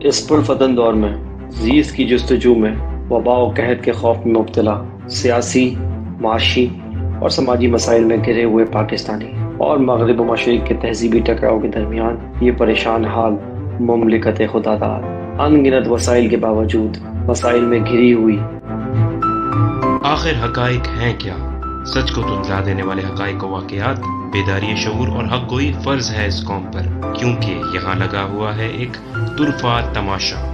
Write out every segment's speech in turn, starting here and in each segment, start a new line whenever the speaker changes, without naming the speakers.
اس پرفتن دور میں زیست کی جستجو میں وبا و قحط کے خوف میں مبتلا سیاسی، معاشی اور سماجی مسائل میں گھرے ہوئے پاکستانی اور مغرب و مشرق کے تہذیبی ٹکراؤ کے درمیان یہ پریشان حال مملکت خدا دار ان گنت وسائل کے باوجود مسائل میں گھری ہوئی۔
آخر حقائق ہیں کیا؟ سچ کو تجلا دینے والے حقائق و واقعات، بیداری شعور اور حق گوئی فرض ہے اس قوم پر، کیونکہ یہاں لگا ہوا ہے ایک طرفہ تماشا۔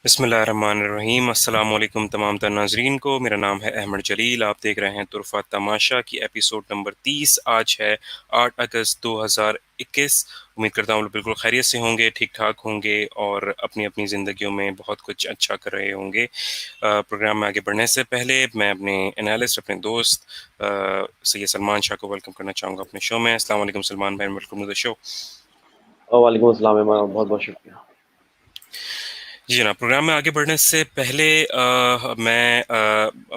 بسم اللہ الرحمن الرحیم۔ السلام علیکم تمام تر ناظرین کو، میرا نام ہے احمد جلیل، آپ دیکھ رہے ہیں طرفہ تماشا کی ایپیسوڈ نمبر 30۔ آج ہے 8 اگست 2021۔ امید کرتا ہوں بالکل خیریت سے ہوں گے، ٹھیک ٹھاک ہوں گے اور اپنی اپنی زندگیوں میں بہت کچھ اچھا کر رہے ہوں گے۔ پروگرام میں آگے بڑھنے سے پہلے میں اپنے انالسٹ، اپنے دوست سید سلمان شاہ کو ویلکم کرنا چاہوں گا اپنے شو میں۔ السلام علیکم سلمان بھائی، ویلکم ٹو دا شو۔
وعلیکم السلام عمران، بہت بہت شکریہ۔
جی جناب، پروگرام میں آگے بڑھنے سے پہلے میں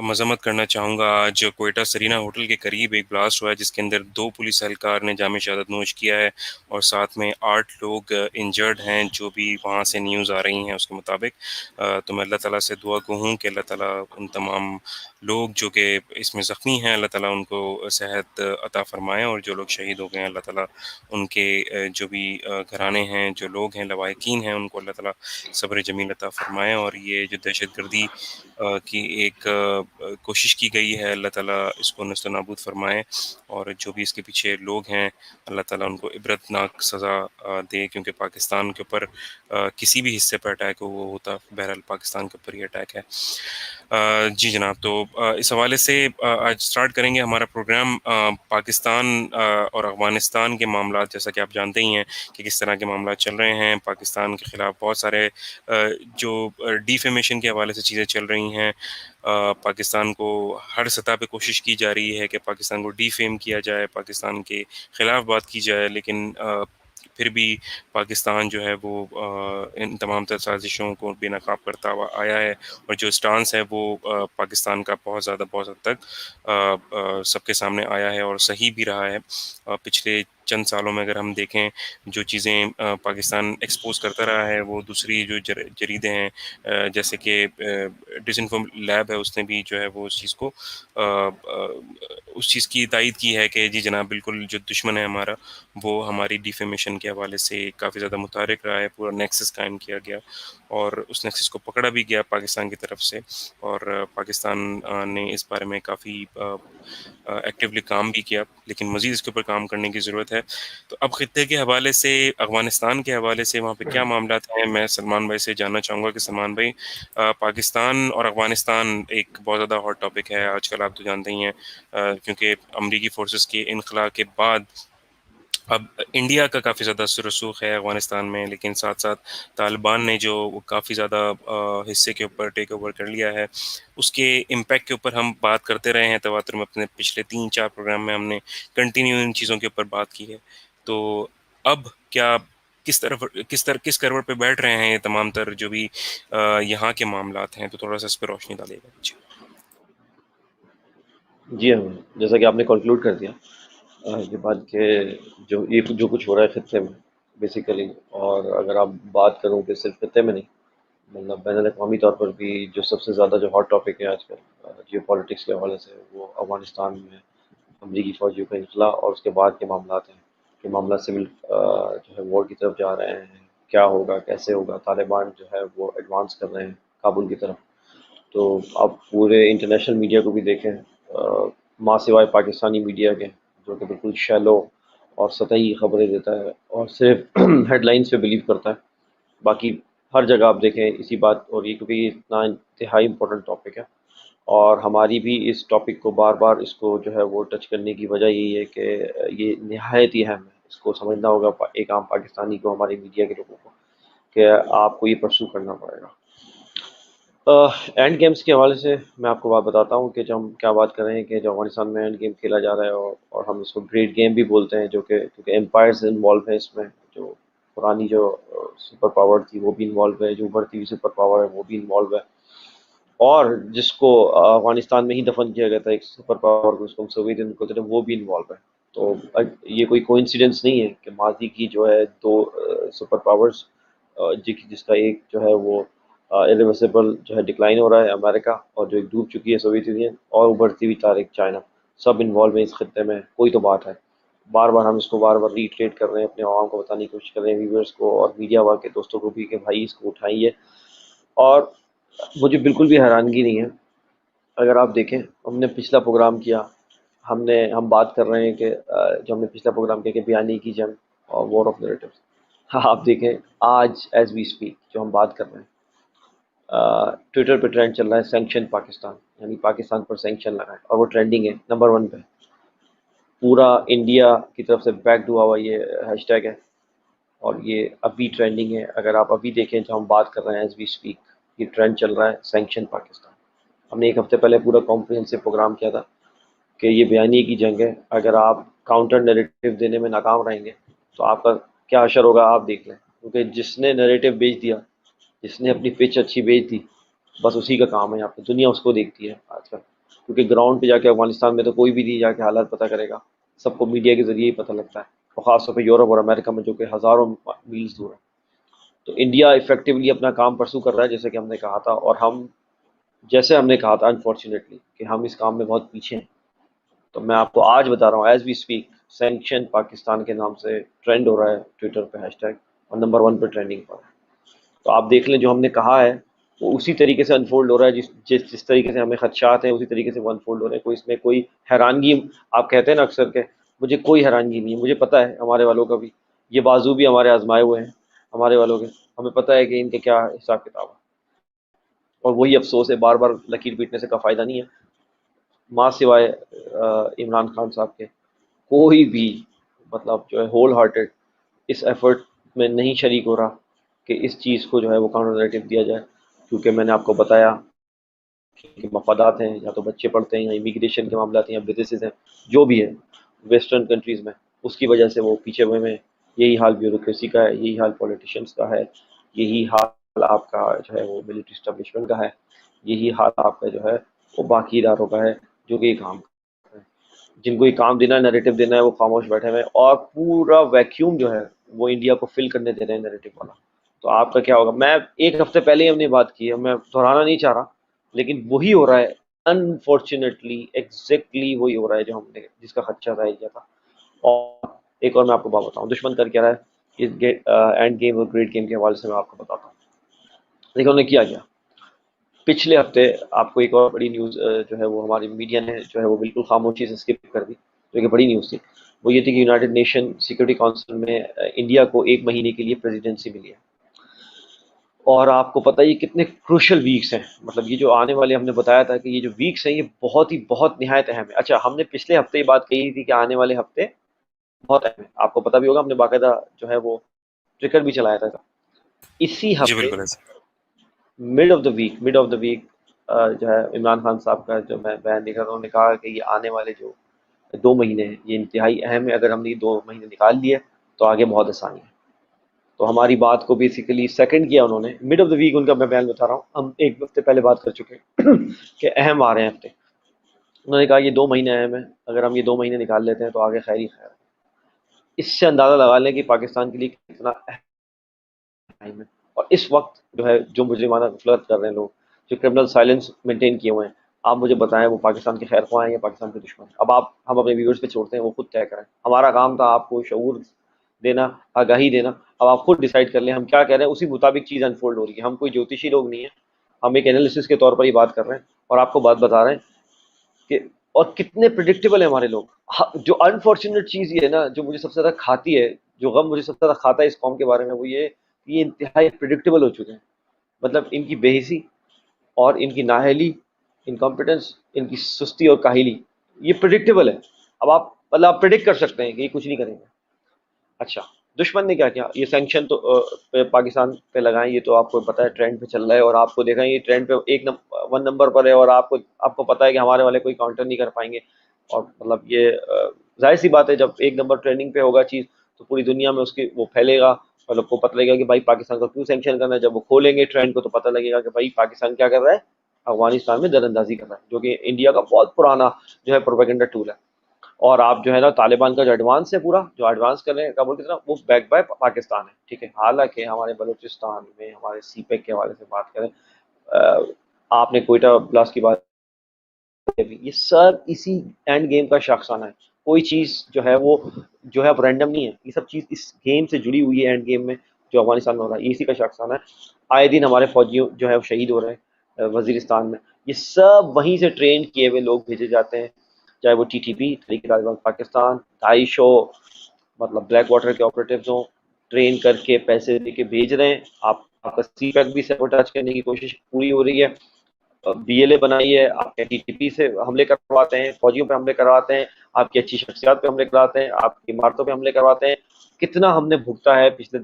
مذمت کرنا چاہوں گا۔ آج کوئٹہ سرینا ہوٹل کے قریب ایک بلاسٹ ہوا ہے جس کے اندر 2 پولیس اہلکار نے جام شہادت نوش کیا ہے اور ساتھ میں 8 لوگ انجرڈ ہیں، جو بھی وہاں سے نیوز آ رہی ہیں اس کے مطابق۔ تو میں اللہ تعالیٰ سے دعا کو ہوں کہ اللہ تعالیٰ ان تمام لوگ جو کہ اس میں زخمی ہیں، اللہ تعالیٰ ان کو صحت عطا فرمائے، اور جو لوگ شہید ہو گئے ہیں اللہ تعالیٰ ان کے جو بھی گھرانے ہیں، جو لوگ ہیں لواحقین ہیں، ان کو اللہ تعالیٰ صبر جمیل عطا فرمائے۔ اور یہ جو دہشت گردی کی ایک کوشش کی گئی ہے، اللہ تعالیٰ اس کو نست و نابود فرمائے، اور جو بھی اس کے پیچھے لوگ ہیں اللہ تعالیٰ ان کو عبرتناک سزا دے، کیونکہ پاکستان کے اوپر کسی بھی حصے پر اٹیک ہو وہ ہوتا، بہرحال پاکستان کے اوپر یہ اٹیک ہے۔ جی جناب، تو اس حوالے سے آج سٹارٹ کریں گے ہمارا پروگرام پاکستان اور افغانستان کے معاملات۔ جیسا کہ آپ جانتے ہی ہیں کہ کس طرح کے معاملات چل رہے ہیں، پاکستان کے خلاف بہت سارے جو ڈیفیمیشن کے حوالے سے چیزیں چل رہی ہیں۔ پاکستان کو ہر سطح پہ کوشش کی جا رہی ہے کہ پاکستان کو ڈیفیم کیا جائے، پاکستان کے خلاف بات کی جائے، لیکن پھر بھی پاکستان جو ہے وہ ان تمام تر سازشوں کو بے نقاب کرتا ہوا آیا ہے، اور جو سٹانس ہے وہ پاکستان کا بہت حد تک سب کے سامنے آیا ہے اور صحیح بھی رہا ہے۔ پچھلے چند سالوں میں اگر ہم دیکھیں، جو چیزیں پاکستان ایکسپوز کرتا رہا ہے، وہ دوسری جو جریدے ہیں جیسے کہ ڈس انفارم لیب ہے، اس نے بھی جو ہے وہ اس چیز کی تائید کی ہے کہ جی جناب بالکل جو دشمن ہے ہمارا، وہ ہماری ڈیفیمیشن کے حوالے سے کافی زیادہ متحرک رہا ہے، پورا نیکسس قائم کیا گیا اور اس نیکسس کو پکڑا بھی گیا پاکستان کی طرف سے، اور پاکستان نے اس بارے میں کافی ایکٹیولی کام بھی کیا، لیکن مزید اس کے اوپر کام کرنے کی ضرورت ہے۔ تو اب خطے کے حوالے سے، افغانستان کے حوالے سے وہاں پہ کیا معاملات ہیں، میں سلمان بھائی سے جاننا چاہوں گا کہ سلمان بھائی، پاکستان اور افغانستان ایک بہت زیادہ ہاٹ ٹاپک ہے آج کل، آپ تو جانتے ہی ہیں، کیونکہ امریکی فورسز کے انخلا کے بعد اب انڈیا کا کافی زیادہ سر و رسوخ ہے افغانستان میں، لیکن ساتھ ساتھ طالبان نے جو کافی زیادہ حصے کے اوپر ٹیک اوور کر لیا ہے، اس کے امپیکٹ کے اوپر ہم بات کرتے رہے ہیں تواتر میں، اپنے پچھلے 3-4 پروگرام میں ہم نے کنٹینیو ان چیزوں کے اوپر بات کی ہے۔ تو اب کیا کس کروٹ پہ بیٹھ رہے ہیں یہ تمام تر جو بھی یہاں کے معاملات ہیں، تو تھوڑا سا اس پہ روشنی ڈالیے گا۔ جی
جی ہاں، جیسا کہ آپ نے کنکلوڈ کر دیا یہ بات کہ جو کچھ ہو رہا ہے خطے میں بیسیکلی، اور اگر آپ بات کروں کہ صرف خطے میں نہیں، مطلب بین الاقوامی طور پر بھی جو سب سے زیادہ جو ہاٹ ٹاپک ہے آج کل جیو پالیٹکس کے حوالے سے، وہ افغانستان میں امریکی فوجیوں کا انخلا اور اس کے بعد کے معاملات ہیں کہ معاملات سول جو ہے وار کی طرف جا رہے ہیں، کیا ہوگا، کیسے ہوگا، طالبان جو ہے وہ ایڈوانس کر رہے ہیں کابل کی طرف۔ تو آپ پورے انٹرنیشنل میڈیا کو بھی دیکھیں، ماں سوائے پاکستانی میڈیا کے، جو کہ بالکل شیلو اور سطحی خبریں دیتا ہے اور صرف ہیڈ لائنس پہ بلیو کرتا ہے، باقی ہر جگہ آپ دیکھیں اسی بات، اور یہ کیونکہ یہ اتنا انتہائی امپورٹنٹ ٹاپک ہے، اور ہماری بھی اس ٹاپک کو بار بار اس کو جو ہے وہ ٹچ کرنے کی وجہ یہی ہے کہ یہ نہایت ہی اہم ہے، اس کو سمجھنا ہوگا ایک عام پاکستانی کو، ہماری میڈیا کے لوگوں کو، کہ آپ کو یہ پرسو کرنا پڑے گا۔ اینڈ گیمز کے حوالے سے میں آپ کو بات بتاتا ہوں کہ جب ہم کیا بات کر رہے ہیں کہ جو افغانستان میں اینڈ گیم کھیلا جا رہا ہے، اور ہم اس کو گریٹ گیم بھی بولتے ہیں، جو کہ کیونکہ امپائرز انوالو ہیں اس میں، جو پرانی جو سپر پاور تھی وہ بھی انوالو ہے، جو ابھرتی ہوئی سپر پاور ہے وہ بھی انوالو ہے، اور جس کو افغانستان میں ہی دفن کیا گیا تھا ایک سپر پاور کو، اس کو ہم سوویت یونین کو کہتے ہیں، وہ بھی انوالو ہے۔ تو یہ کوئی کوئنسیڈنس نہیں ہے کہ ماضی کی جو ہے دو سپر پاورز، جس کا ایک جو ہے وہ irreversible جو ہے ڈکلائن ہو رہا ہے امریکہ، اور جو ایک ڈوب چکی ہے سوویت یونین، اور ابھرتی ہوئی تاریخ چائنا، سب انوالو ہیں اس خطے میں۔ کوئی تو بات ہے، بار بار ہم اس کو بار بار ریٹریٹ کر رہے ہیں، اپنے عوام کو بتانے کی کوشش کر رہے ہیں، ویورز کو اور میڈیا کے دوستوں کو بھی، کہ بھائی اس کو اٹھائیے۔ اور مجھے بالکل بھی حیرانگی نہیں ہے، اگر آپ دیکھیں ہم نے پچھلا پروگرام کیا، ہم بات کر رہے ہیں کہ جو ہم نے پچھلا پروگرام کیا کہ بیانی کی جنگ اور وار آف نیریٹوز، آپ دیکھیں آج ایز وی اسپیک جو ہم بات کر رہے ہیں، ٹویٹر پہ ٹرینڈ چل رہا ہے سینکشن پاکستان، یعنی پاکستان پر سینکشن لگائیں، اور وہ ٹرینڈنگ ہے نمبر 1 پہ، پورا انڈیا کی طرف سے بیک ہوا ہوا یہ ہیش ٹیگ ہے، اور یہ ابھی ٹرینڈنگ ہے۔ اگر آپ ابھی دیکھیں جو ہم بات کر رہے ہیں ایز وی اسپیک، یہ ٹرینڈ چل رہا ہے سینکشن پاکستان۔ ہم نے ایک ہفتے پہلے پورا کمپریہنسو پروگرام کیا تھا کہ یہ بیانیے کی جنگ ہے، اگر آپ کاؤنٹر نیریٹو دینے میں ناکام رہیں گے تو آپ کا کیا اشر ہوگا آپ دیکھ لیں، کیونکہ جس نے نیریٹو بیچ دیا، جس نے اپنی پچ اچھی بیچ دی، بس اسی کا کام ہے یہاں پہ، دنیا اس کو دیکھتی ہے آج کل، کیونکہ گراؤنڈ پہ جا کے افغانستان میں تو کوئی بھی نہیں جا کے حالات پتہ کرے گا، سب کو میڈیا کے ذریعے ہی پتہ لگتا ہے، اور خاص طور پہ یورپ اور امریکہ میں جو کہ ہزاروں میلز دور ہے۔ تو انڈیا افیکٹولی اپنا کام پرسو کر رہا ہے جیسے کہ ہم نے کہا تھا، اور جیسے ہم نے کہا تھا انفارچونیٹلی کہ ہم اس کام میں بہت پیچھے ہیں۔ تو میں آپ کو آج بتا رہا ہوں as we speak, sanction Pakistan کے نام سے ٹرینڈ ہو رہا ہے ٹویٹر پہ ہیش ٹیگ، اور نمبر 1 پہ ٹرینڈنگ پر ہے۔ تو آپ دیکھ لیں جو ہم نے کہا ہے وہ اسی طریقے سے انفولڈ ہو رہا ہے، جس طریقے سے ہمیں خدشات ہیں اسی طریقے سے وہ انفولڈ ہو رہے ہیں۔ کوئی اس میں کوئی حیرانگی، آپ کہتے ہیں نا اکثر کہ مجھے کوئی حیرانگی نہیں ہے، مجھے پتہ ہے ہمارے والوں کا بھی، یہ بازو بھی ہمارے آزمائے ہوئے ہیں ہمارے والوں کے، ہمیں پتہ ہے کہ ان کے کیا حساب کتاب ہے، اور وہی افسوس ہے، بار بار لکیر پیٹنے سے کا فائدہ نہیں ہے، ماں سوائے عمران خان صاحب کے کوئی بھی مطلب جو ہے ہول ہارٹیڈ اس ایفرٹ میں نہیں شریک ہو رہا کہ اس چیز کو جو ہے وہ کاؤنٹر نیریٹو دیا جائے، کیونکہ میں نے آپ کو بتایا کہ مفادات ہیں، یا تو بچے پڑھتے ہیں، یا امیگریشن کے معاملات ہیں، یا بزنسز ہیں، جو بھی ہے ویسٹرن کنٹریز میں، اس کی وجہ سے وہ پیچھے ہوئے ہیں۔ یہی حال بیوروکریسی کا ہے، یہی حال پولیٹیشینس کا ہے، یہی حال آپ کا جو ہے وہ ملٹری اسٹیبلشمنٹ کا ہے، یہی حال آپ کا جو ہے وہ باقی اداروں کا ہے جو کہ یہ کام کرتے ہیں، جن کو یہ کام دینا ہے، نیریٹو دینا ہے، وہ خاموش بیٹھے ہوئے ہیں، اور پورا ویکیوم جو ہے وہ انڈیا کو فل کرنے دے رہے ہیں نیریٹو والا۔ تو آپ کا کیا ہوگا؟ میں ایک ہفتے پہلے ہی ہم نے بات کی ہے، میں دہرانا نہیں چاہ رہا، لیکن وہی ہو رہا ہے انفارچونیٹلی، ایگزیکٹلی وہی ہو رہا ہے جو ہم نے جس کا خدشہ ظاہر کیا تھا۔ اور ایک اور میں آپ کو بات بتاؤں دشمن کر کیا رہا ہے، اس اینڈ گیم اور گریٹ گیم کے حوالے سے میں آپ کو بتاتا ہوں۔ دیکھو انہوں نے کیا کیا پچھلے ہفتے، آپ کو ایک اور بڑی نیوز جو ہے وہ ہماری میڈیا نے جو ہے وہ بالکل خاموشی سے اسکپ کر دی، جو کہ بڑی نیوز تھی، وہ یہ تھی کہ یونائٹڈ نیشن سیکورٹی کونسل میں انڈیا کو 1 مہینے کے لیے پریزیڈنسی ملی ہے، اور آپ کو پتہ ہے یہ کتنے کروشل ویکس ہیں، مطلب یہ جو آنے والے، ہم نے بتایا تھا کہ یہ جو ویکس ہیں یہ بہت نہایت اہم ہے۔ اچھا، ہم نے پچھلے ہفتے یہ بات کہی تھی کہ آنے والے ہفتے بہت اہم ہے، آپ کو پتہ بھی ہوگا، ہم نے باقاعدہ جو ہے وہ ٹرکر بھی چلایا تھا۔ اسی
جی
ہفتے
بالکل ایسا۔
مڈ آف دا ویک جو ہے عمران خان صاحب کا جو میں بیان دیکھ رہا تھا، انہوں نے کہا کہ یہ آنے والے جو 2 مہینے ہیں یہ انتہائی اہم ہے، اگر ہم نے یہ 2 مہینے نکال لیے تو آگے بہت آسانی ہے۔ تو ہماری بات کو بیسیکلی سیکنڈ کیا انہوں نے، مڈ آف دا ویک ان کا میں بیان بتا رہا ہوں، ہم ایک ہفتے پہلے بات کر چکے ہیں کہ اہم آ رہے ہیں ہفتے، انہوں نے کہا یہ 2 مہینے اہم ہیں، اگر ہم یہ 2 مہینے نکال لیتے ہیں تو آگے خیر ہی خیر ہے۔ اس سے اندازہ لگا لیں کہ پاکستان کے لیے کتنا اہم ہے، اور اس وقت جو ہے جو مجرمانہ غفلت کر رہے ہیں لوگ، جو کرمنل سائلنس مینٹین کیے ہوئے ہیں، آپ مجھے بتائیں وہ پاکستان کے خیر خواہ ہیں یا پاکستان کے دشمن ہیں؟ اب ہم اپنے ویورز پہ چھوڑتے ہیں، وہ خود طے کریں، ہمارا کام تھا آپ کو شعور دینا، آگاہی دینا، اب آپ خود ڈیسائیڈ کر لیں ہم کیا کہہ رہے ہیں، اسی مطابق چیز انفولڈ ہو رہی ہے، ہم کوئی جوتشی لوگ نہیں ہیں، ہم ایک انالیسس کے طور پر یہ بات کر رہے ہیں، اور آپ کو بات بتا رہے ہیں کہ اور کتنے پریڈکٹیبل ہیں ہمارے لوگ۔ جو انفارچونیٹ چیز یہ ہے نا، جو مجھے سب سے زیادہ کھاتی ہے، جو غم مجھے سب سے زیادہ کھاتا ہے اس قوم کے بارے میں، وہ یہ انتہائی پریڈکٹیبل ہو چکے ہیں، مطلب ان کی بے حسی اور ان کی نااہلی، انکمپیٹنس، ان کی سستی اور کاہلی، یہ پریڈکٹیبل ہے۔ اب آپ مطلب آپ پریڈکٹ کر سکتے ہیں کہ یہ کچھ نہیں کریں گے۔ اچھا، دشمن نے کیا کیا؟ یہ سینکشن تو پاکستان پہ لگائیں، یہ تو آپ کو پتہ ہے ٹرینڈ پہ چل رہا ہے، اور آپ کو دیکھیں یہ ٹرینڈ پہ 1 نمبر پر ہے، اور آپ کو پتہ ہے کہ ہمارے والے کوئی کاؤنٹر نہیں کر پائیں گے، اور مطلب یہ ظاہر سی بات ہے، جب 1 نمبر ٹرینڈنگ پہ ہوگا چیز تو پوری دنیا میں اس کی وہ پھیلے گا، اور لوگ کو پتہ لگے گا کہ بھائی پاکستان کو کیوں سینکشن کرنا ہے. جب وہ کھولیں گے ٹرینڈ کو تو پتہ لگے گا کہ بھائی پاکستان کیا کر رہا ہے, افغانستان میں در اندازی کر رہا ہے, جو کہ انڈیا کا بہت پرانا جو ہے پروپیگنڈا ٹول ہے. اور آپ جو ہے نا طالبان کا جو ایڈوانس ہے پورا, جو ایڈوانس کر رہے ہیں کابل کی طرف, وہ بیک بائی پاکستان ہے, ٹھیک ہے. حالانکہ ہمارے بلوچستان میں ہمارے سی پیک کے حوالے سے بات کریں, آپ نے کوئٹہ بلاسٹ کی بات, یہ سب اسی اینڈ گیم کا شاخسانہ ہے. کوئی چیز جو ہے وہ جو ہے اب رینڈم نہیں ہے, یہ سب چیز اس گیم سے جڑی ہوئی ہے اینڈ گیم میں جو افغانستان میں ہو رہا ہے, یہ اسی کا شاخسانہ ہے. آئے دن ہمارے فوجیوں جو ہے وہ شہید ہو رہے ہیں وزیرستان میں. یہ سب وہیں سے ٹرین کیے ہوئے لوگ بھیجے جاتے ہیں, چاہے وہ ٹی ٹی پی تحریک طالبان پاکستان, داعش ہو, مطلب بلیک واٹر کے آپریٹیوز ہوں, ٹرین کر کے پیسے دے کے بھیج رہے ہیں. آپ کا سی پیک بھی سیبوٹاج کرنے کی کوشش پوری ہو رہی ہے. بی ایل اے بنائی ہے, آپ کے ٹی ٹی پی سے حملے کرواتے ہیں, فوجیوں پہ حملے کرواتے ہیں, آپ کی اچھی شخصیات پہ حملے کرواتے ہیں, آپ کی عمارتوں پہ حملے کرواتے ہیں. کتنا ہم نے بھگتا ہے پچھلے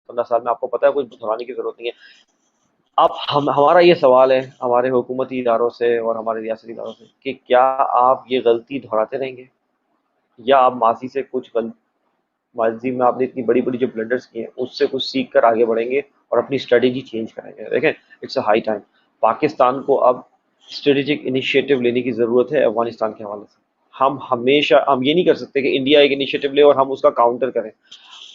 15 سال میں, آپ کو پتا ہے, کچھ دہرانے کی ضرورت نہیں ہے. اب ہمارا یہ سوال ہے ہمارے حکومتی اداروں سے اور ہمارے ریاستی اداروں سے کہ کیا آپ یہ غلطی دہراتے رہیں گے, یا آپ ماضی سے کچھ ماضی میں آپ نے اتنی بڑی بڑی جو بلنڈرز کی ہیں اس سے کچھ سیکھ کر آگے بڑھیں گے اور اپنی اسٹریٹجی چینج کریں گے. دیکھیں, it's a high time. Pakistan کو اب اسٹریٹجک انیشیٹو لینے کی ضرورت ہے افغانستان کے حوالے سے. ہم یہ نہیں کر سکتے کہ انڈیا ایک انیشیٹو لے اور ہم اس کا کاؤنٹر کریں,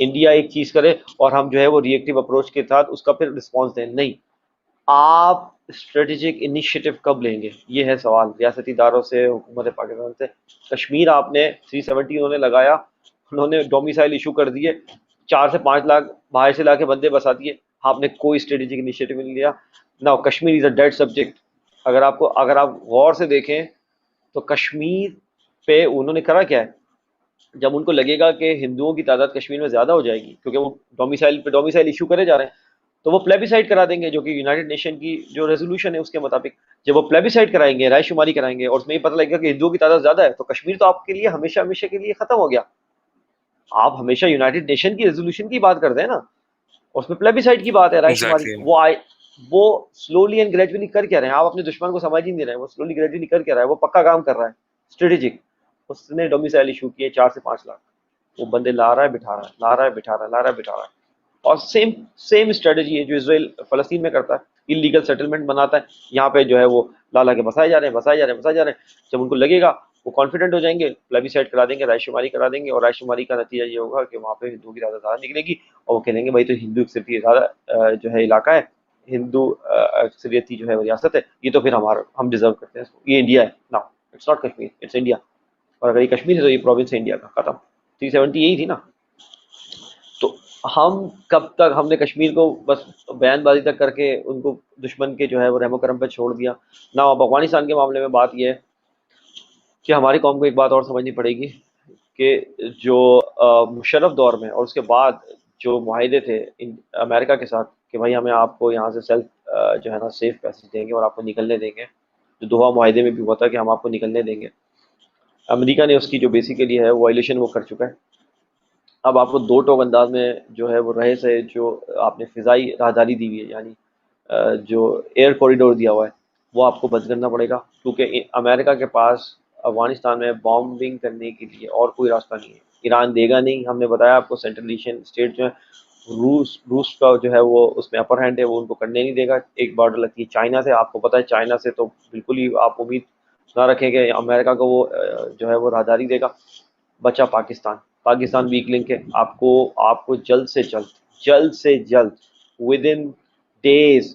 انڈیا ایک چیز کرے اور ہم جو ہے وہ ری ایکٹیو اپروچ کے ساتھ اس کا پھر رسپانس دیں. نہیں, آپ اسٹریٹجک انیشیٹو کب لیں گے, یہ ہے سوال ریاستی اداروں سے, حکومت پاکستان سے. کشمیر آپ نے 370 انہوں نے لگایا, انہوں نے ڈومیسائل ایشو کر دیے, 4 سے 5 لاکھ باہر سے لا کے بندے بسا دیے, آپ نے کوئی اسٹریٹجک انیشیٹو نہیں لیا. نا کشمیر از اے ڈیڈ سبجیکٹ. اگر آپ غور سے دیکھیں تو کشمیر پہ انہوں نے کرا کیا ہے, جب ان کو لگے گا کہ ہندوؤں کی تعداد کشمیر میں زیادہ ہو جائے گی کیونکہ وہ ڈومیسائل ایشو کرے جا رہے ہیں, تو وہ پلیبیسائڈ کرا دیں گے, جو کہ یونائٹڈ نیشن کی جو ریزولوشن ہے اس کے مطابق. جب وہ پلیبیسائڈ کرائیں گے, رائے شماری کرائیں گے, اور اس میں یہ پتہ لگے گا کہ ہندوؤں کی تعداد زیادہ ہے, تو کشمیر تو آپ کے لیے ہمیشہ ہمیشہ کے لیے ختم ہو گیا. آپ ہمیشہ یونائٹڈ نیشن کی ریزولوشن کی بات کرتے ہیں نا, اس میں پلیبیسائڈ کی بات ہے, رائے شماری.
ایگزیکٹلی.
وہ سلولی اینڈ گریجولی کر کیا رہے ہیں, آپ اپنے دشمن کو سمجھ ہی نہیں رہے ہیں, وہ سلولی گریجولی کر کیا رہا ہے, وہ پکا کام کر رہا ہے اسٹریٹجک. اس نے ڈومیسائل ایشو کیے 4 سے 5 لاکھ, وہ بندے لا رہا ہے بٹھا رہا ہے, لا رہا ہے بٹھا رہا ہے, لا رہا ہے بٹھا رہا ہے. اور سیم اسٹریٹجی ہے جو اسرائیل فلسطین میں کرتا ہے, انلیگل سیٹلمنٹ بناتا ہے, یہاں پہ جو ہے وہ لا کے بسائے جا رہے ہیں, بسائے جا رہے ہیں, بسائے جا رہے ہیں. جب ان کو لگے گا وہ کانفیڈنٹ ہو جائیں گے, پلیبیسائڈ کرا دیں گے, رائے شماری کرا دیں گے, اور رائے شماری کا نتیجہ یہ ہوگا کہ وہاں پہ ہندوؤں کی تعداد زیادہ نکلے گی, اور وہ کہیں گے بھائی تو ہندو صرف یہ زیادہ جو ہے علاقہ ہے, ہندو اکثریتی جو ہے ریاست ہے, یہ تو پھر ہم ڈیزرو کرتے ہیں, یہ انڈیا ہے. نا, it's not Kashmir, it's India. اور اگر یہ کشمیر ہے تو یہ پروونس ہے انڈیا کا, ختم. 370 یہی تھی نا. تو ہم کب تک ہم نے کشمیر کو بس بیان بازی تک کر کے ان کو دشمن کے جو ہے وہ رحم و کرم پہ چھوڑ دیا نا. اب افغانستان کے معاملے میں بات یہ ہے کہ ہماری قوم کو ایک بات اور سمجھنی پڑے گی کہ جو مشرف دور میں اور اس کے بعد جو معاہدے تھے امریکہ کے ساتھ کہ بھائی ہمیں آپ کو یہاں سے سیلف جو ہے نا سیف پیسج دیں گے اور آپ کو نکلنے دیں گے, جو دوحہ معاہدے میں بھی ہوا تھا کہ ہم آپ کو نکلنے دیں گے, امریکہ نے اس کی جو بیسیکلی ہے وائلیشن وہ کر چکا ہے. اب آپ کو 2 ٹوک انداز میں جو ہے وہ رہے سے جو آپ نے فضائی راہداری دی ہوئی ہے, یعنی جو ایئر کوریڈور دیا ہوا ہے, وہ آپ کو بند کرنا پڑے گا, کیونکہ امریکہ کے پاس افغانستان میں بامبنگ کرنے کے لیے اور کوئی راستہ نہیں ہے. ایران دے گا نہیں, ہم نے بتایا آپ کو, سینٹرل ایشین اسٹیٹ جو ہے, روس کا جو ہے وہ اس میں اپر ہینڈ ہے, وہ ان کو کرنے نہیں دے گا. ایک بارڈر لگتی ہے چائنا سے, آپ کو پتہ ہے چائنا سے تو بالکل ہی آپ امید نہ رکھیں کہ امریکہ کو وہ جو ہے وہ راہداری دے گا. بچا پاکستان ویک لنک ہے. آپ کو جلد سے جلد ود ان ڈیز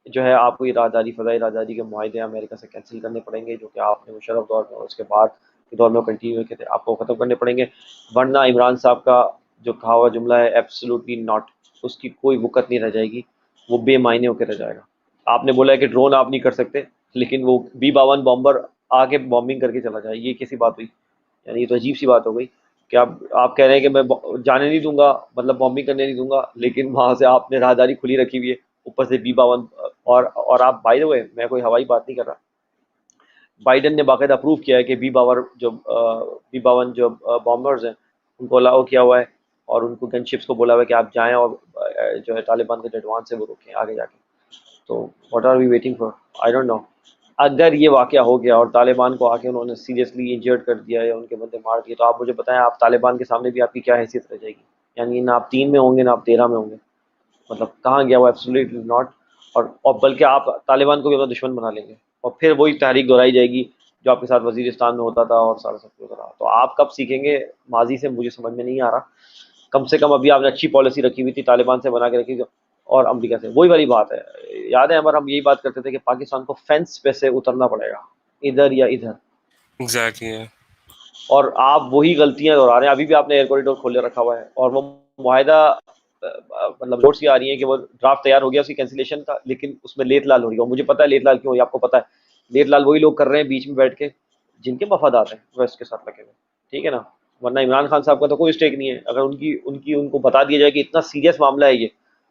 جو ہے آپ کو یہ فضائی راہداری کے معاہدے امریکہ سے کینسل کرنے پڑیں گے, جو کہ آپ نے مشرف دور میں اور اس کے بعد کے دور میں کنٹینیو کیے تھے, آپ کو ختم کرنے پڑیں گے. ورنہ عمران صاحب کا جو کہا ہوا جملہ ہے ایبسولوٹلی ناٹ, اس کی کوئی وقت نہیں رہ جائے گی, وہ بے معنی ہو کے رہ جائے گا. آپ نے بولا ہے کہ ڈرون آپ نہیں کر سکتے, لیکن وہ B-52 بامبر آ کے بامبنگ کر کے چلا جائے, یہ کیسی بات ہوئی؟ یعنی یہ تو عجیب سی بات ہو گئی کہ آپ کہہ رہے ہیں کہ میں جانے نہیں دوں گا, مطلب بامبنگ کرنے نہیں دوں گا, لیکن وہاں سے آپ نے راہداری کھلی رکھی ہوئی ہے, اوپر سے B-52. اور آپ بائی دا وے, میں کوئی ہوائی بات نہیں کر رہا, بائیڈن نے باقاعدہ اپروو کیا ہے کہ B-52 جو بامبرز ہیں ان کو الاؤ کیا ہوا ہے, اور ان کو گن شپس کو بولا ہوا ہے کہ آپ جائیں اور جو ہے طالبان کے جو ایڈوانس ہے وہ روکیں آگے جا کے. تو what are we waiting for, I don't know. اگر یہ واقعہ ہو گیا اور طالبان کو آ کے انہوں نے سیریسلی انجرڈ کر دیا ہے, ان کے بندے مار دیے, تو آپ مجھے بتائیں آپ طالبان کے سامنے بھی آپ کی کیا حیثیت رہ جائے گی؟ یعنی نہ آپ 3 میں ہوں گے نہ آپ 13 میں ہوں گے. مطلب کہاں گیا وہ ایبسولوٹلی ناٹ. اور بلکہ آپ طالبان کو بھی اپنا دشمن بنا لیں گے اور پھر وہی تحریک دہرائی جائے گی جو آپ کے ساتھ وزیرستان میں ہوتا تھا اور سارا سب ہوتا رہا. تو آپ کب سیکھیں گے ماضی سے مجھے سمجھ میں نہیں آ رہا. کم سے کم ابھی آپ نے اچھی پالیسی رکھی ہوئی تھی طالبان سے بنا کے رکھی اور امریکہ سے. وہی والی بات ہے. یاد ہے ہمارا ہم یہی بات کرتے تھے کہ پاکستان کو فینس پہ سے اترنا پڑے گا ادھر یا ادھر.
ایگزیکٹلی.
اور آپ وہی غلطیاں دہرا رہے ہیں. ابھی بھی آپ نے ایئر کوریڈور کھولے رکھا ہوا ہے اور وہ معاہدہ مطلب روڈس یہ آ رہی ہیں کہ وہ ڈرافٹ تیار ہو گیا اس کی کینسلیشن کا, لیکن اس میں لیت لال ہو رہی ہے. اور مجھے پتا ہے لیت لال کیوں ہوئی, آپ کو پتا ہے لیت لال وہی لوگ کر رہے ہیں بیچ میں بیٹھ کے جن کے مفادات ہیں ویسٹ کے ساتھ لگے ہوئے, ٹھیک ہے نا. ورنہ عمران خان صاحب کا تو کوئی اسٹیک نہیں ہے. اگر ان کو بتا دیا جائے کہ اتنا سیریس معاملہ ہے یہ,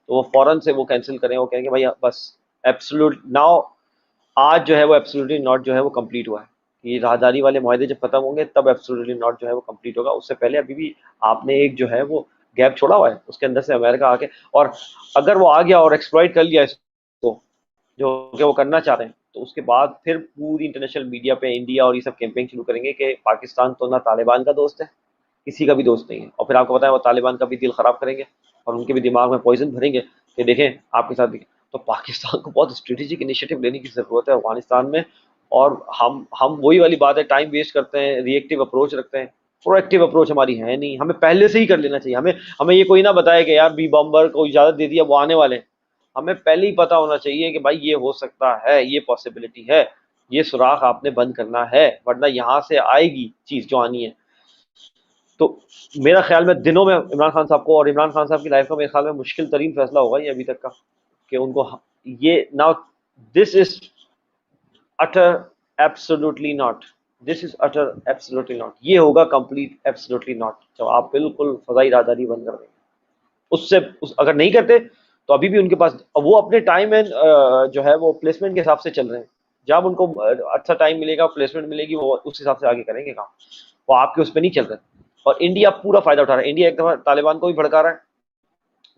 تو وہ فوراً سے وہ کینسل کریں. وہ کہیں گے بھائی بس ایبسولوٹ ناؤ آج جو ہے وہ ایبسولوٹلی ناٹ جو ہے وہ کمپلیٹ ہوا ہے. یہ راہداری والے معاہدے جب ختم ہوں گے تب ایبسولوٹلی ناٹ جو ہے وہ کمپلیٹ ہوگا. اس سے پہلے ابھی بھی آپ نے ایک جو ہے وہ گیپ چھوڑا ہوا ہے اس کے اندر سے امریکہ آ کے, اور اگر وہ آ گیا اور ایکسپلائٹ کر لیا اس کو جو کہ وہ کرنا چاہ رہے ہیں, تو اس کے بعد پھر پوری انٹرنیشنل میڈیا پہ انڈیا اور یہ سب کیمپین شروع کریں گے کہ پاکستان تو نہ طالبان کا دوست ہے کسی کا بھی دوست نہیں ہے. اور پھر آپ کو بتائیں وہ طالبان کا بھی دل خراب کریں گے اور ان کے بھی دماغ میں پوائزن بھریں گے کہ دیکھیں آپ کے ساتھ دیکھیں. تو پاکستان کو بہت اسٹریٹجک انیشیٹو لینے کی ضرورت ہے افغانستان میں. اور ہم وہی والی بات ہے, ٹائم ویسٹ کرتے ہیں, ری ایکٹیو اپروچ رکھتے ہیں. پرو ایکٹیو اپروچ ہماری ہے نہیں. ہمیں پہلے سے ہی کر لینا چاہیے. ہمیں یہ کوئی نہ بتائے کہ یار بی بامبر کو اجازت دے دیا وہ آنے والے ہیں. ہمیں پہلے ہی پتا ہونا چاہیے کہ بھائی یہ ہو سکتا ہے, یہ پاسبلٹی ہے, یہ سوراخ آپ نے بند کرنا ہے ورنہ یہاں سے آئے گی چیز جو آنی ہے. تو میرا خیال میں دنوں میں عمران خان صاحب کو اور عمران خان صاحب کی لائف کا میرے خیال میں مشکل ترین فیصلہ ہوگا یہ ابھی تک کا, کہ ان کو یہ now this is utter absolutely not, this is utter absolutely not, یہ ہوگا کمپلیٹ ایبسولوٹلی ناٹ جب آپ بالکل فضائی راہداری بند کر دیں گے. اس سے اگر نہیں کرتے تو ابھی بھی ان کے پاس وہ اپنے ٹائم اینڈ جو ہے وہ پلیسمنٹ کے حساب سے چل رہے ہیں. جب ان کو اچھا ٹائم ملے گا پلیسمنٹ ملے گی وہ اس حساب سے آگے کریں گے کام. وہ آپ کے اس پہ نہیں چل رہے. اور انڈیا پورا فائدہ اٹھا رہا ہے. انڈیا ایک دفعہ طالبان کو بھی بھڑکا رہا ہے.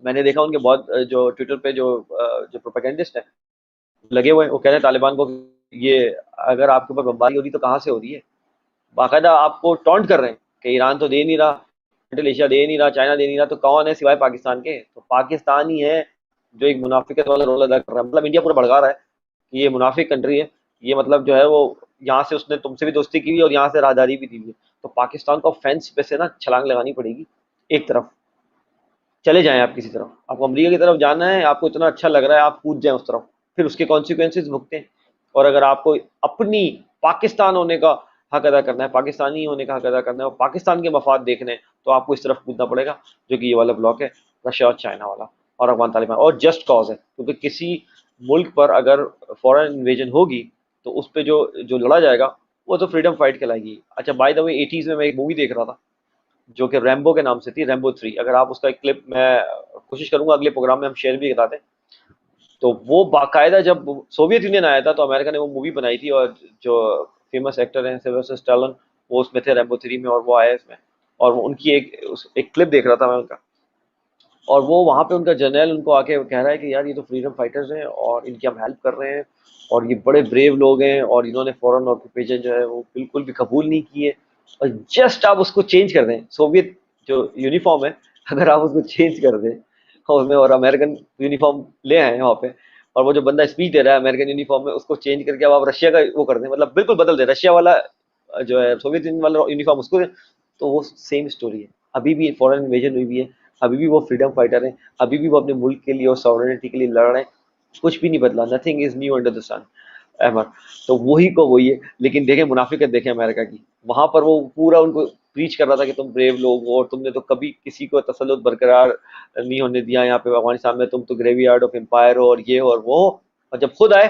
میں نے دیکھا ان کے بہت جو ٹویٹر پہ جو پروپیگنڈسٹ ہیں لگے ہوئے ہیں, وہ کہہ رہے ہیں طالبان کو یہ اگر آپ کے اوپر بمباری ہو رہی تو کہاں سے ہو رہی ہے. باقاعدہ آپ کو ٹونٹ کر رہے ہیں کہ ایران تو دے نہیں رہا, سینٹرل ایشیا دے نہیں رہا, چائنا دے نہیں رہا, تو کون ہے سوائے پاکستان کے؟ تو پاکستان ہی ہے جو ایک منافقت والا رول ادا کر رہا ہے. مطلب انڈیا پورا بھڑکا رہا ہے کہ یہ منافق کنٹری ہے, یہ مطلب جو ہے وہ یہاں سے اس نے تم سے بھی دوستی کی ہوئی اور یہاں سے راہداری بھی دی ہوئی ہے. تو پاکستان کو فینس پہ سے نا چھلانگ لگانی پڑے گی ایک طرف. چلے جائیں آپ کسی طرف, آپ کو امریکہ کی طرف جانا ہے, آپ کو اتنا اچھا لگ رہا ہے آپ کود جائیں اس طرف, پھر اس کے کانسیکوینسز بھگتیں. اور اگر آپ کو اپنی پاکستان ہونے کا حق ادا کرنا ہے, پاکستانی ہونے کا حق ادا کرنا ہے اور پاکستان کے مفاد دیکھنے ہیں, تو آپ کو اس طرف کودنا پڑے گا جو کہ یہ والا بلاک ہے رشیا اور چائنا والا اور افغان طالبان. اور جسٹ کاز ہے, کیونکہ کسی ملک پر اگر فورن انویژن ہوگی تو اس پہ جو لڑا جائے گا وہ تو فریڈم فائٹ کہلائے گی. اچھا بائی دا وے 80s میں ایک مووی دیکھ رہا تھا جو کہ ریمبو کے نام سے تھی, ریمبو 3. اگر آپ اس کا ایک کلپ میں کوشش کروں گا اگلے پروگرام میں ہم شیئر بھی کرا دیں. تو وہ باقاعدہ جب سوویت یونین آیا تھا تو امریکہ نے وہ مووی بنائی تھی, اور جو فیمس ایکٹر ہیں سلویسٹر اسٹیلن وہ اس میں تھے ریمبو 3 میں, اور وہ آئے اس میں. اور وہ ان کی ایک کلپ دیکھ رہا تھا میں ان کا, اور وہ وہاں پہ ان کا جرنیل ان کو آ کے کہہ رہا ہے کہ یار یہ تو فریڈم فائٹرز ہیں اور ان کی ہم ہیلپ کر رہے ہیں اور یہ بڑے بریو لوگ ہیں اور انہوں نے فورن آکوپیشن جو ہے وہ بالکل بھی قبول نہیں کی ہے. اور جسٹ آپ اس کو چینج کر دیں, سوویت جو یونیفارم ہے اگر آپ اس کو چینج کر دیں اور امریکن یونیفارم لے آئے ہیں وہاں پہ, اور وہ جو بندہ اسپیچ دے رہا ہے امریکن یونیفارم میں اس کو چینج کر کے اب آپ رشیا کا وہ کر دیں, مطلب بالکل بدل دیں, رشیا والا جو ہے سوویت یونین والا یونیفارم اس کو دیں, تو وہ سیم اسٹوری ہے. ابھی بھی فورن انویژن ہوئی بھی ہے, ابھی بھی وہ فریڈم فائٹر ہیں, ابھی بھی وہ اپنے ملک کے لیے اور ساورنٹی کے لیے لڑ رہے ہیں. کچھ بھی نہیں بدلا, nothing is new under the sun ever. تو وہی کو وہی ہے. لیکن دیکھیں منافقت دیکھیں امریکہ کی, وہاں پر وہ پورا ان کو پریچ کر رہا تھا کہ تم بریو لوگ ہو اور تم نے تو کبھی کسی کو تسلط برقرار نہیں ہونے دیا یہاں پہ افغانستان میں, تم تو گریوی یارڈ آف امپائر ہو اور یہ اور وہ. اور جب خود آئے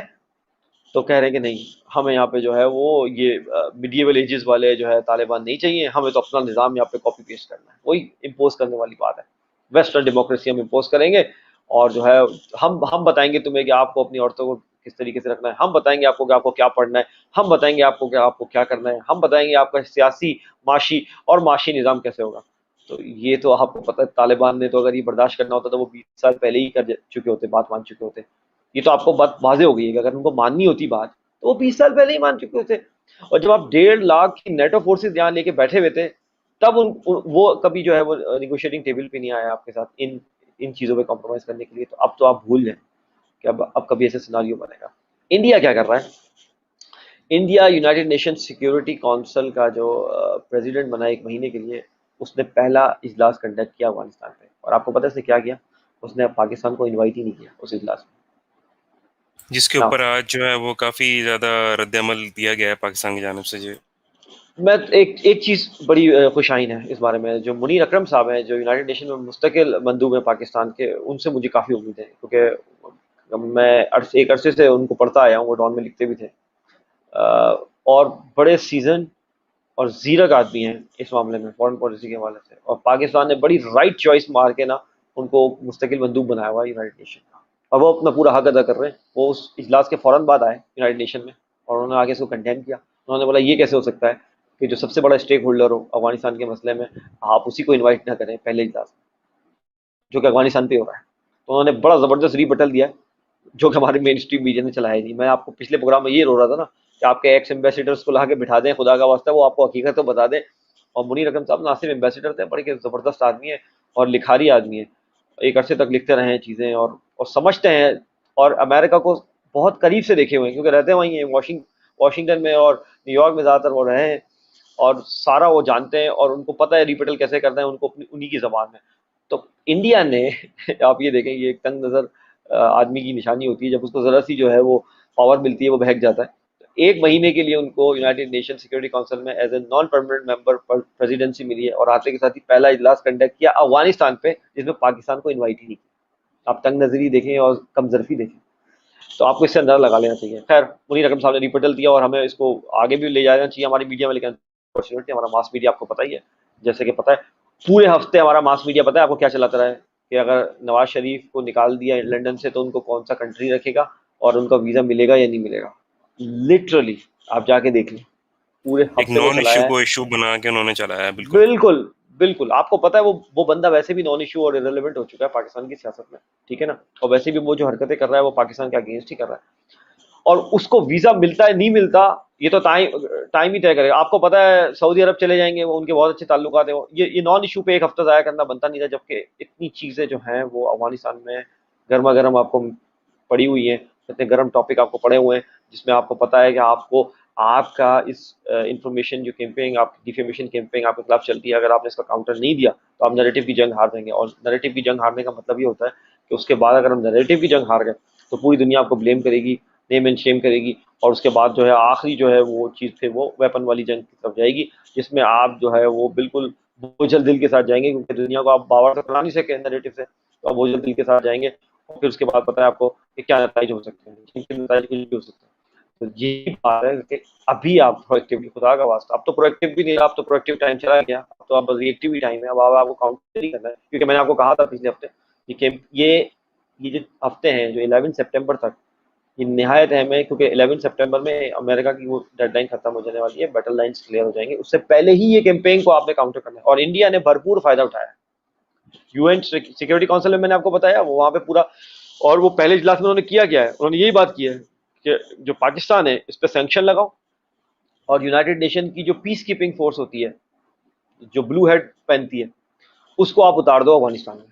تو کہہ رہے ہیں کہ نہیں ہمیں یہاں پہ جو ہے وہ یہ میڈیول ایجز والے جو ہے طالبان نہیں چاہیے, ہمیں تو اپنا نظام یہاں پہ کاپی پیسٹ کرنا ہے. وہی امپوز کرنے والی بات ہے, ویسٹرن ڈیموکریسی ہم امپوز کریں گے اور جو ہے ہم بتائیں گے تمہیں کہ آپ کو اپنی عورتوں کو کس طریقے سے رکھنا ہے, ہم بتائیں گے آپ کو کہ آپ کو کیا پڑھنا ہے, ہم بتائیں گے آپ کو کہ آپ کو کیا کرنا ہے, ہم بتائیں گے آپ کا سیاسی معاشی اور معاشی نظام کیسے ہوگا. تو یہ تو آپ کو پتہ ہے طالبان نے تو اگر یہ برداشت کرنا ہوتا تو وہ 20 سال پہلے ہی کر چکے ہوتے, بات مان چکے ہوتے. یہ تو آپ کو بات واضح ہو گئی ہے کہ اگر ان کو ماننی ہوتی بات تو وہ 20 سال پہلے ہی مان چکے ہوتے. اور جب آپ 1.5 لاکھ کی نیٹو فورسز یہاں لے کے بیٹھے ہوئے تھے تب وہ کبھی جو ہے وہ نیگوشیٹنگ ٹیبل پہ نہیں آیا آپ کے ساتھ ان چیزوں پہ کمپرومائز کرنے کے لیے. تو اب تو آپ بھول جائیں کہ اب کبھی ایسے سیناریو بنے گا. انڈیا کیا کر رہا ہے؟ India United nation security council کا جو پریزیڈنٹ بنا 1 مہینے کے لیے، اس نے پہلا اجلاس کنڈکٹ کیا افغانستان پہ. اور آپ کو پتہ ہے اس نے کیا کیا؟ اس نے پاکستان کو انوائٹ ہی نہیں کیا اس اجلاس
جس کے
میں.
اوپر آج جو ہے وہ کافی زیادہ رد عمل دیا گیا ہے پاکستان کی جانب سے. جو
میں ایک چیز بڑی خوشائن ہے اس بارے میں، جو منیر اکرم صاحب ہیں جو یونائٹڈ نیشن میں مستقل مندوب ہیں پاکستان کے، ان سے مجھے کافی امید ہے، کیونکہ میں ایک عرصے سے ان کو پڑھتا آیا ہوں، وہ ڈان میں لکھتے بھی تھے. اور بڑے سیزن اور زیرک آدمی ہیں اس معاملے میں فورن پالیسی کے حوالے سے. اور پاکستان نے بڑی رائٹ چوائس مار کے نا ان کو مستقل مندوب بنایا ہوا ہے یونائٹڈ نیشن کا. اور وہ اپنا پورا حق ادا کر رہے ہیں. وہ اس اجلاس کے فوراً بعد آئے یونائٹڈ نیشن میں، اور انہوں نے آگے اس کو کنڈیم کیا. انہوں نے بولا یہ کیسے ہو سکتا ہے کہ جو سب سے بڑا اسٹیک ہولڈر ہو افغانستان کے مسئلے میں، آپ اسی کو انوائٹ نہ کریں پہلے اجلاس میں، جو کہ افغانستان پہ ہو رہا ہے. تو انہوں نے بڑا زبردست ری بٹل دیا جو کہ ہمارے مین اسٹریم میڈیا نے چلایا نہیں. میں آپ کو پچھلے پروگرام میں یہ رو رہا تھا نا کہ آپ کے ایکس ایمبیسیڈرس کو لا کے بٹھا دیں، خدا کا واسطہ وہ آپ کو حقیقت تو بتا دیں. اور منیر اکرم صاحب نہ صرف ایمبیسیڈر تھے، بڑے زبردست آدمی ہیں اور لکھاری آدمی ہیں. ایک عرصے تک لکھتے رہے ہیں چیزیں اور سمجھتے ہیں، اور امریکہ کو بہت قریب سے دیکھے ہوئے ہیں کیونکہ رہتے وہیں ہیں واشنگٹن میں اور نیو یارک میں زیادہ تر وہ رہے ہیں، اور سارا وہ جانتے ہیں اور ان کو پتہ ہے ریپیٹل کیسے کرنا ہے ان کو انہی کی زبان میں. تو انڈیا نے آپ یہ دیکھیں، یہ ایک تنگ نظر آدمی کی نشانی ہوتی ہے، جب اس کو ذرا سی جو ہے وہ پاور ملتی ہے وہ بہک جاتا ہے. 1 مہینے کے لیے ان کو یونائٹڈ نیشن سیکورٹی کونسل میں as a naan permanent member per presidency ملی ہے، اور آتے کے ساتھ ہی پہلا اجلاس کنڈکٹ کیا افغانستان پہ، جس میں پاکستان کو انوائٹ ہی نہیں کیا. آپ تنگ نظری دیکھیں اور کم ظرفی دیکھیں تو آپ کو اس سے اندازہ لگا لینا چاہیے. خیر، منیر اکرم صاحب نے ریپٹل دیا اور ہمیں اس کو آگے بھی لے جانا چاہیے ہماری میڈیا میں، لیکن انفارچونیٹلی ہمارا ماس میڈیا آپ کو پتہ ہی ہے، جیسے کہ پتہ ہے پورے ہفتے ہمارا ماس میڈیا پتہ ہے آپ کو کیا چلاتا رہا ہے کہ اگر نواز شریف کو نکال دیا لنڈن سے تو ان کو کون سا کنٹری رکھے گا اور ان کا ویزا ملے گا یا نہیں ملے گا. لٹرلی آپ جا کے دیکھ لیں، پورے
ایک
ہفتے وہ
نان ایشو
چلایا ہے.
کو ایشو بنا کے انہوں نے چلایا ہے. بالکل.
بالکل بالکل. آپ کو پتا ہے وہ بندہ ویسے بھی نان ایشو اور ارریلیونٹ ہو چکا ہے پاکستان کی سیاست میں، ٹھیک ہے نا. اور ویسے بھی وہ جو حرکتیں کر رہا ہے وہ پاکستان کے اگینسٹ ہی کر رہا ہے. اور اس کو ویزا ملتا ہے نہیں ملتا یہ تو ٹائم ہی طے کرے گا. آپ کو پتا ہے سعودی عرب چلے جائیں گے، وہ ان کے بہت اچھے تعلقات ہیں. یہ نان ایشو پہ ایک ہفتہ ضائع کرنا بنتا نہیں تھا، جبکہ اتنی چیزیں جو ہیں وہ افغانستان میں گرما گرم آپ کو پڑی ہوئی ہیں، اتنے گرم ٹاپک آپ کو پڑے ہوئے ہیں، جس میں آپ کو پتا ہے کہ آپ کا اس انفارمیشن جو کیمپینگ، آپ کی ڈیفیمیشن کیمپینگ آپ کے خلاف چلتی ہے، اگر آپ نے اس کا کاؤنٹر نہیں دیا تو آپ نیریٹو کی جنگ ہار دیں گے. اور نیریٹو کی جنگ ہارنے کا مطلب یہ ہوتا ہے کہ اس کے بعد اگر ہم نیریٹو کی جنگ ہار گئے تو پوری دنیا آپ کو بلیم کرے گی، نیم اینڈ شیم کرے گی، اور اس کے بعد جو ہے آخری جو ہے وہ چیز پھر وہ ویپن والی جنگ کی طرف جائے گی، جس میں آپ جو ہے وہ بالکل بوجھل دل کے ساتھ جائیں گے، کیونکہ دنیا کو آپ باور تو کرا نہیں سکے نیریٹو سے، تو آپ بوجھل دل کے ساتھ جائیں گے. اور پھر اس کے بعد پتہ ہے آپ کو کہ کیا نتائج ہو سکتے ہیں، جن کے نتائج کچھ بھی ہو سکتے ہیں. تو یہی بات ہے کہ ابھی آپ پرویکٹیولی، خدا کا واسطہ اب تو پرویکٹیو بھی نہیں، آپ تو پرویکٹیو ٹائم چلا گیا، اب تو آپ بس ریئیکٹیو ہی ٹائم ہے. اب آپ کو کاؤنٹ نہیں کرنا ہے، کیونکہ میں نے آپ کو کہا تھا پچھلے ہفتے یہ جو ہفتے ہیں جو 11 سپٹمبر تک یہ نہایت اہم ہے، کیونکہ 11 سپٹمبر میں امریکہ کی وہ ڈیڈ لائن ختم ہو جانے والی ہے، بیٹل لائنز کلیئر ہو جائیں گے. اس سے پہلے ہی یہ کیمپین کو آپ نے کاؤنٹر کرنا ہے، اور انڈیا نے بھرپور فائدہ اٹھایا ہے. یو این سیکورٹی کونسل میں نے آپ کو بتایا وہاں پہ پورا، اور وہ پہلے اجلاس میں انہوں نے کیا ہے، انہوں نے یہی بات کی ہے کہ جو پاکستان ہے اس پہ سینکشن لگاؤ، اور یونائٹڈ نیشن کی جو پیس کیپنگ فورس ہوتی ہے جو بلو ہیڈ پہنتی ہے اس کو آپ اتار دو افغانستان میں.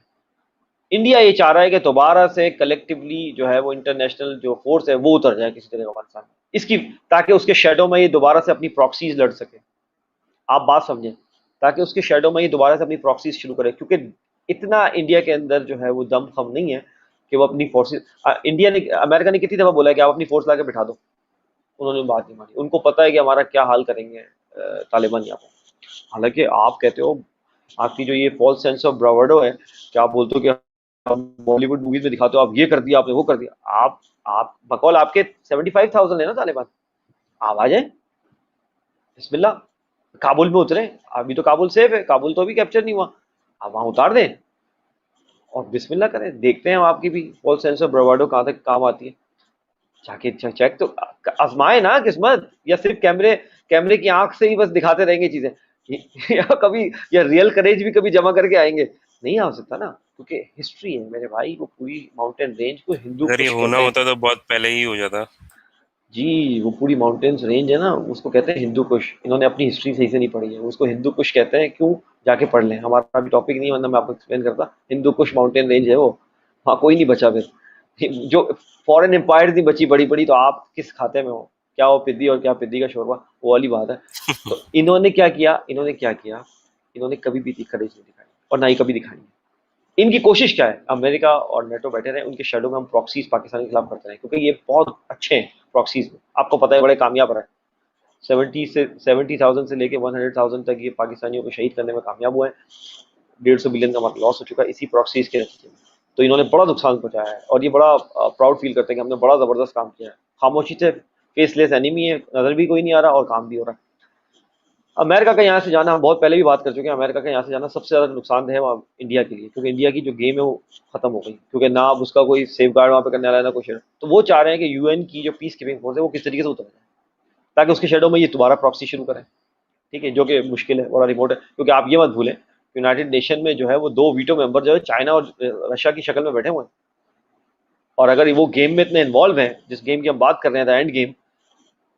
انڈیا یہ چاہ رہا ہے کہ دوبارہ سے کلیکٹیولی جو ہے وہ انٹرنیشنل جو فورس ہے وہ اتر جائے کسی طرح افغانستان میں، اس کی تاکہ اس کے شیڈو میں یہ دوبارہ سے اپنی پراکسیز لڑ سکے. آپ بات سمجھیں، تاکہ اس کے شیڈو میں یہ دوبارہ سے اپنی پراکسیز شروع کرے، کیونکہ اتنا انڈیا کے اندر جو ہے وہ دم خم نہیں ہے کہ وہ اپنی فورسز، انڈیا نے امریکہ نے کتنی دفعہ بولا ہے کہ آپ اپنی فورس لا کے بٹھا دو، انہوں نے بات نہیں مانی. ان کو پتہ ہے کہ ہمارا کیا حال کریں گے طالبان یہاں پہ. حالانکہ آپ کہتے ہو، آپ کی جو یہ فالس سینس آف براورڈو ہے کہ آپ بولتے ہو کہ ہم بالی ووڈ موویز میں دکھاتے ہو آپ یہ کر دیا، آپ نے وہ کر دیا. آپ بقول آپ کے 75,000 ہے نا طالبان، آپ آ جائیں بسم اللہ، کابل میں اتریں. ابھی تو کابل سیف ہے، کابل تو ابھی کیپچر نہیں ہوا، آپ وہاں اتار دیں اور بسم اللہ کریں. دیکھتے ہیں ہم آپ کی بھی فالس سینس آف براورڈو کہاں تک کام آتی ہے. جا کے چیک تو آزمائے نا قسمت، یا صرف کیمرے کی آنکھ سے ہی بس دکھاتے رہیں گے چیزیں، یا کبھی یا ریئل کریج بھی کبھی جمع کر کے آئیں گے. نہیں آ سکتا نا، کیونکہ ہسٹری ہے میرے بھائی، وہ پوری ماؤنٹین رینج کو ہندو
اگر یہ
پش
ہونا
کرتے ہیں.
ہوتا تو بہت پہلے ہی ہو جاتا.
جی وہ پوری ماؤنٹینس رینج ہے نا، اس کو کہتے ہیں ہندو کش. انہوں نے اپنی ہسٹری صحیح سے نہیں پڑھی ہے، اس کو ہندو کش کہتے ہیں. کیوں؟ جا کے پڑھ لیں، ہمارا ابھی ٹاپک نہیں ہے، ورنہ میں آپ کو ایکسپلین کرتا. ہندو کش ماؤنٹین رینج ہے وہ، وہاں کوئی نہیں بچا پھر. جو فورن امپائر نہیں بچی بڑی بڑی، تو آپ کس کھاتے میں ہو؟ کیا وہ پدی اور کیا پدی کا شوربہ، وہ والی بات ہے. تو انہوں نے کیا کیا، انہوں نے کبھی بھی کریج نہیں دکھائی اور نہ ہی کبھی دکھانی ہے. ان کی کوشش کیا ہے؟ امریکہ اور نیٹو بیٹھے رہے، ان کے شیڈو میں ہم پراکسیز پاکستان کے خلاف کرتے رہے، کیونکہ یہ بہت اچھے ہیں پراکسیز میں. آپ کو پتہ ہے بڑے کامیاب رہے. 70,000 سے لے کے 100,000 تک یہ پاکستانیوں کو شہید کرنے میں کامیاب ہوئے ہیں. 150 بلین کا ہمارا لاس ہو چکا ہے اسی پراکسیز کے نتیجے میں. تو انہوں نے بڑا نقصان پہنچایا ہے، اور یہ بڑا پراؤڈ فیل کرتے ہیں کہ ہم نے بڑا زبردست کام کیا ہے. خاموشی سے فیس لیس اینیمی ہے، نظر بھی کوئی نہیں آ رہا اور کام بھی ہو رہا ہے. امریکہ کا یہاں سے جانا، ہم بہت پہلے بھی بات کر چکے ہیں، امریکہ کا یہاں سے جانا سب سے زیادہ نقصان دہ ہے وہاں انڈیا کے لیے، کیونکہ انڈیا کی جو گیم ہے وہ ختم ہو گئی، کیونکہ نہ اب اس کا کوئی سیف گارڈ وہاں پہ کرنے والا ہے، نہ کوئی شیڈو. تو وہ چاہ رہے ہیں کہ یو این کی جو پیس کیپنگ فورس ہے وہ کس طریقے سے اتر جائے، تاکہ اس کے شیڈو میں یہ دوبارہ پراکسی شروع کریں. ٹھیک ہے، جو کہ مشکل ہے، بڑا ریموٹ ہے. کیونکہ آپ یہ مت بھولیں، یونائٹڈ نیشن میں جو ہے وہ 2 ویٹو ممبر جو ہے چائنا اور رشیا کی شکل میں بیٹھے ہوئے ہیں. اور اگر وہ گیم میں اتنے انوالو ہیں، جس گیم کی ہم بات کر رہے ہیں، اینڈ گیم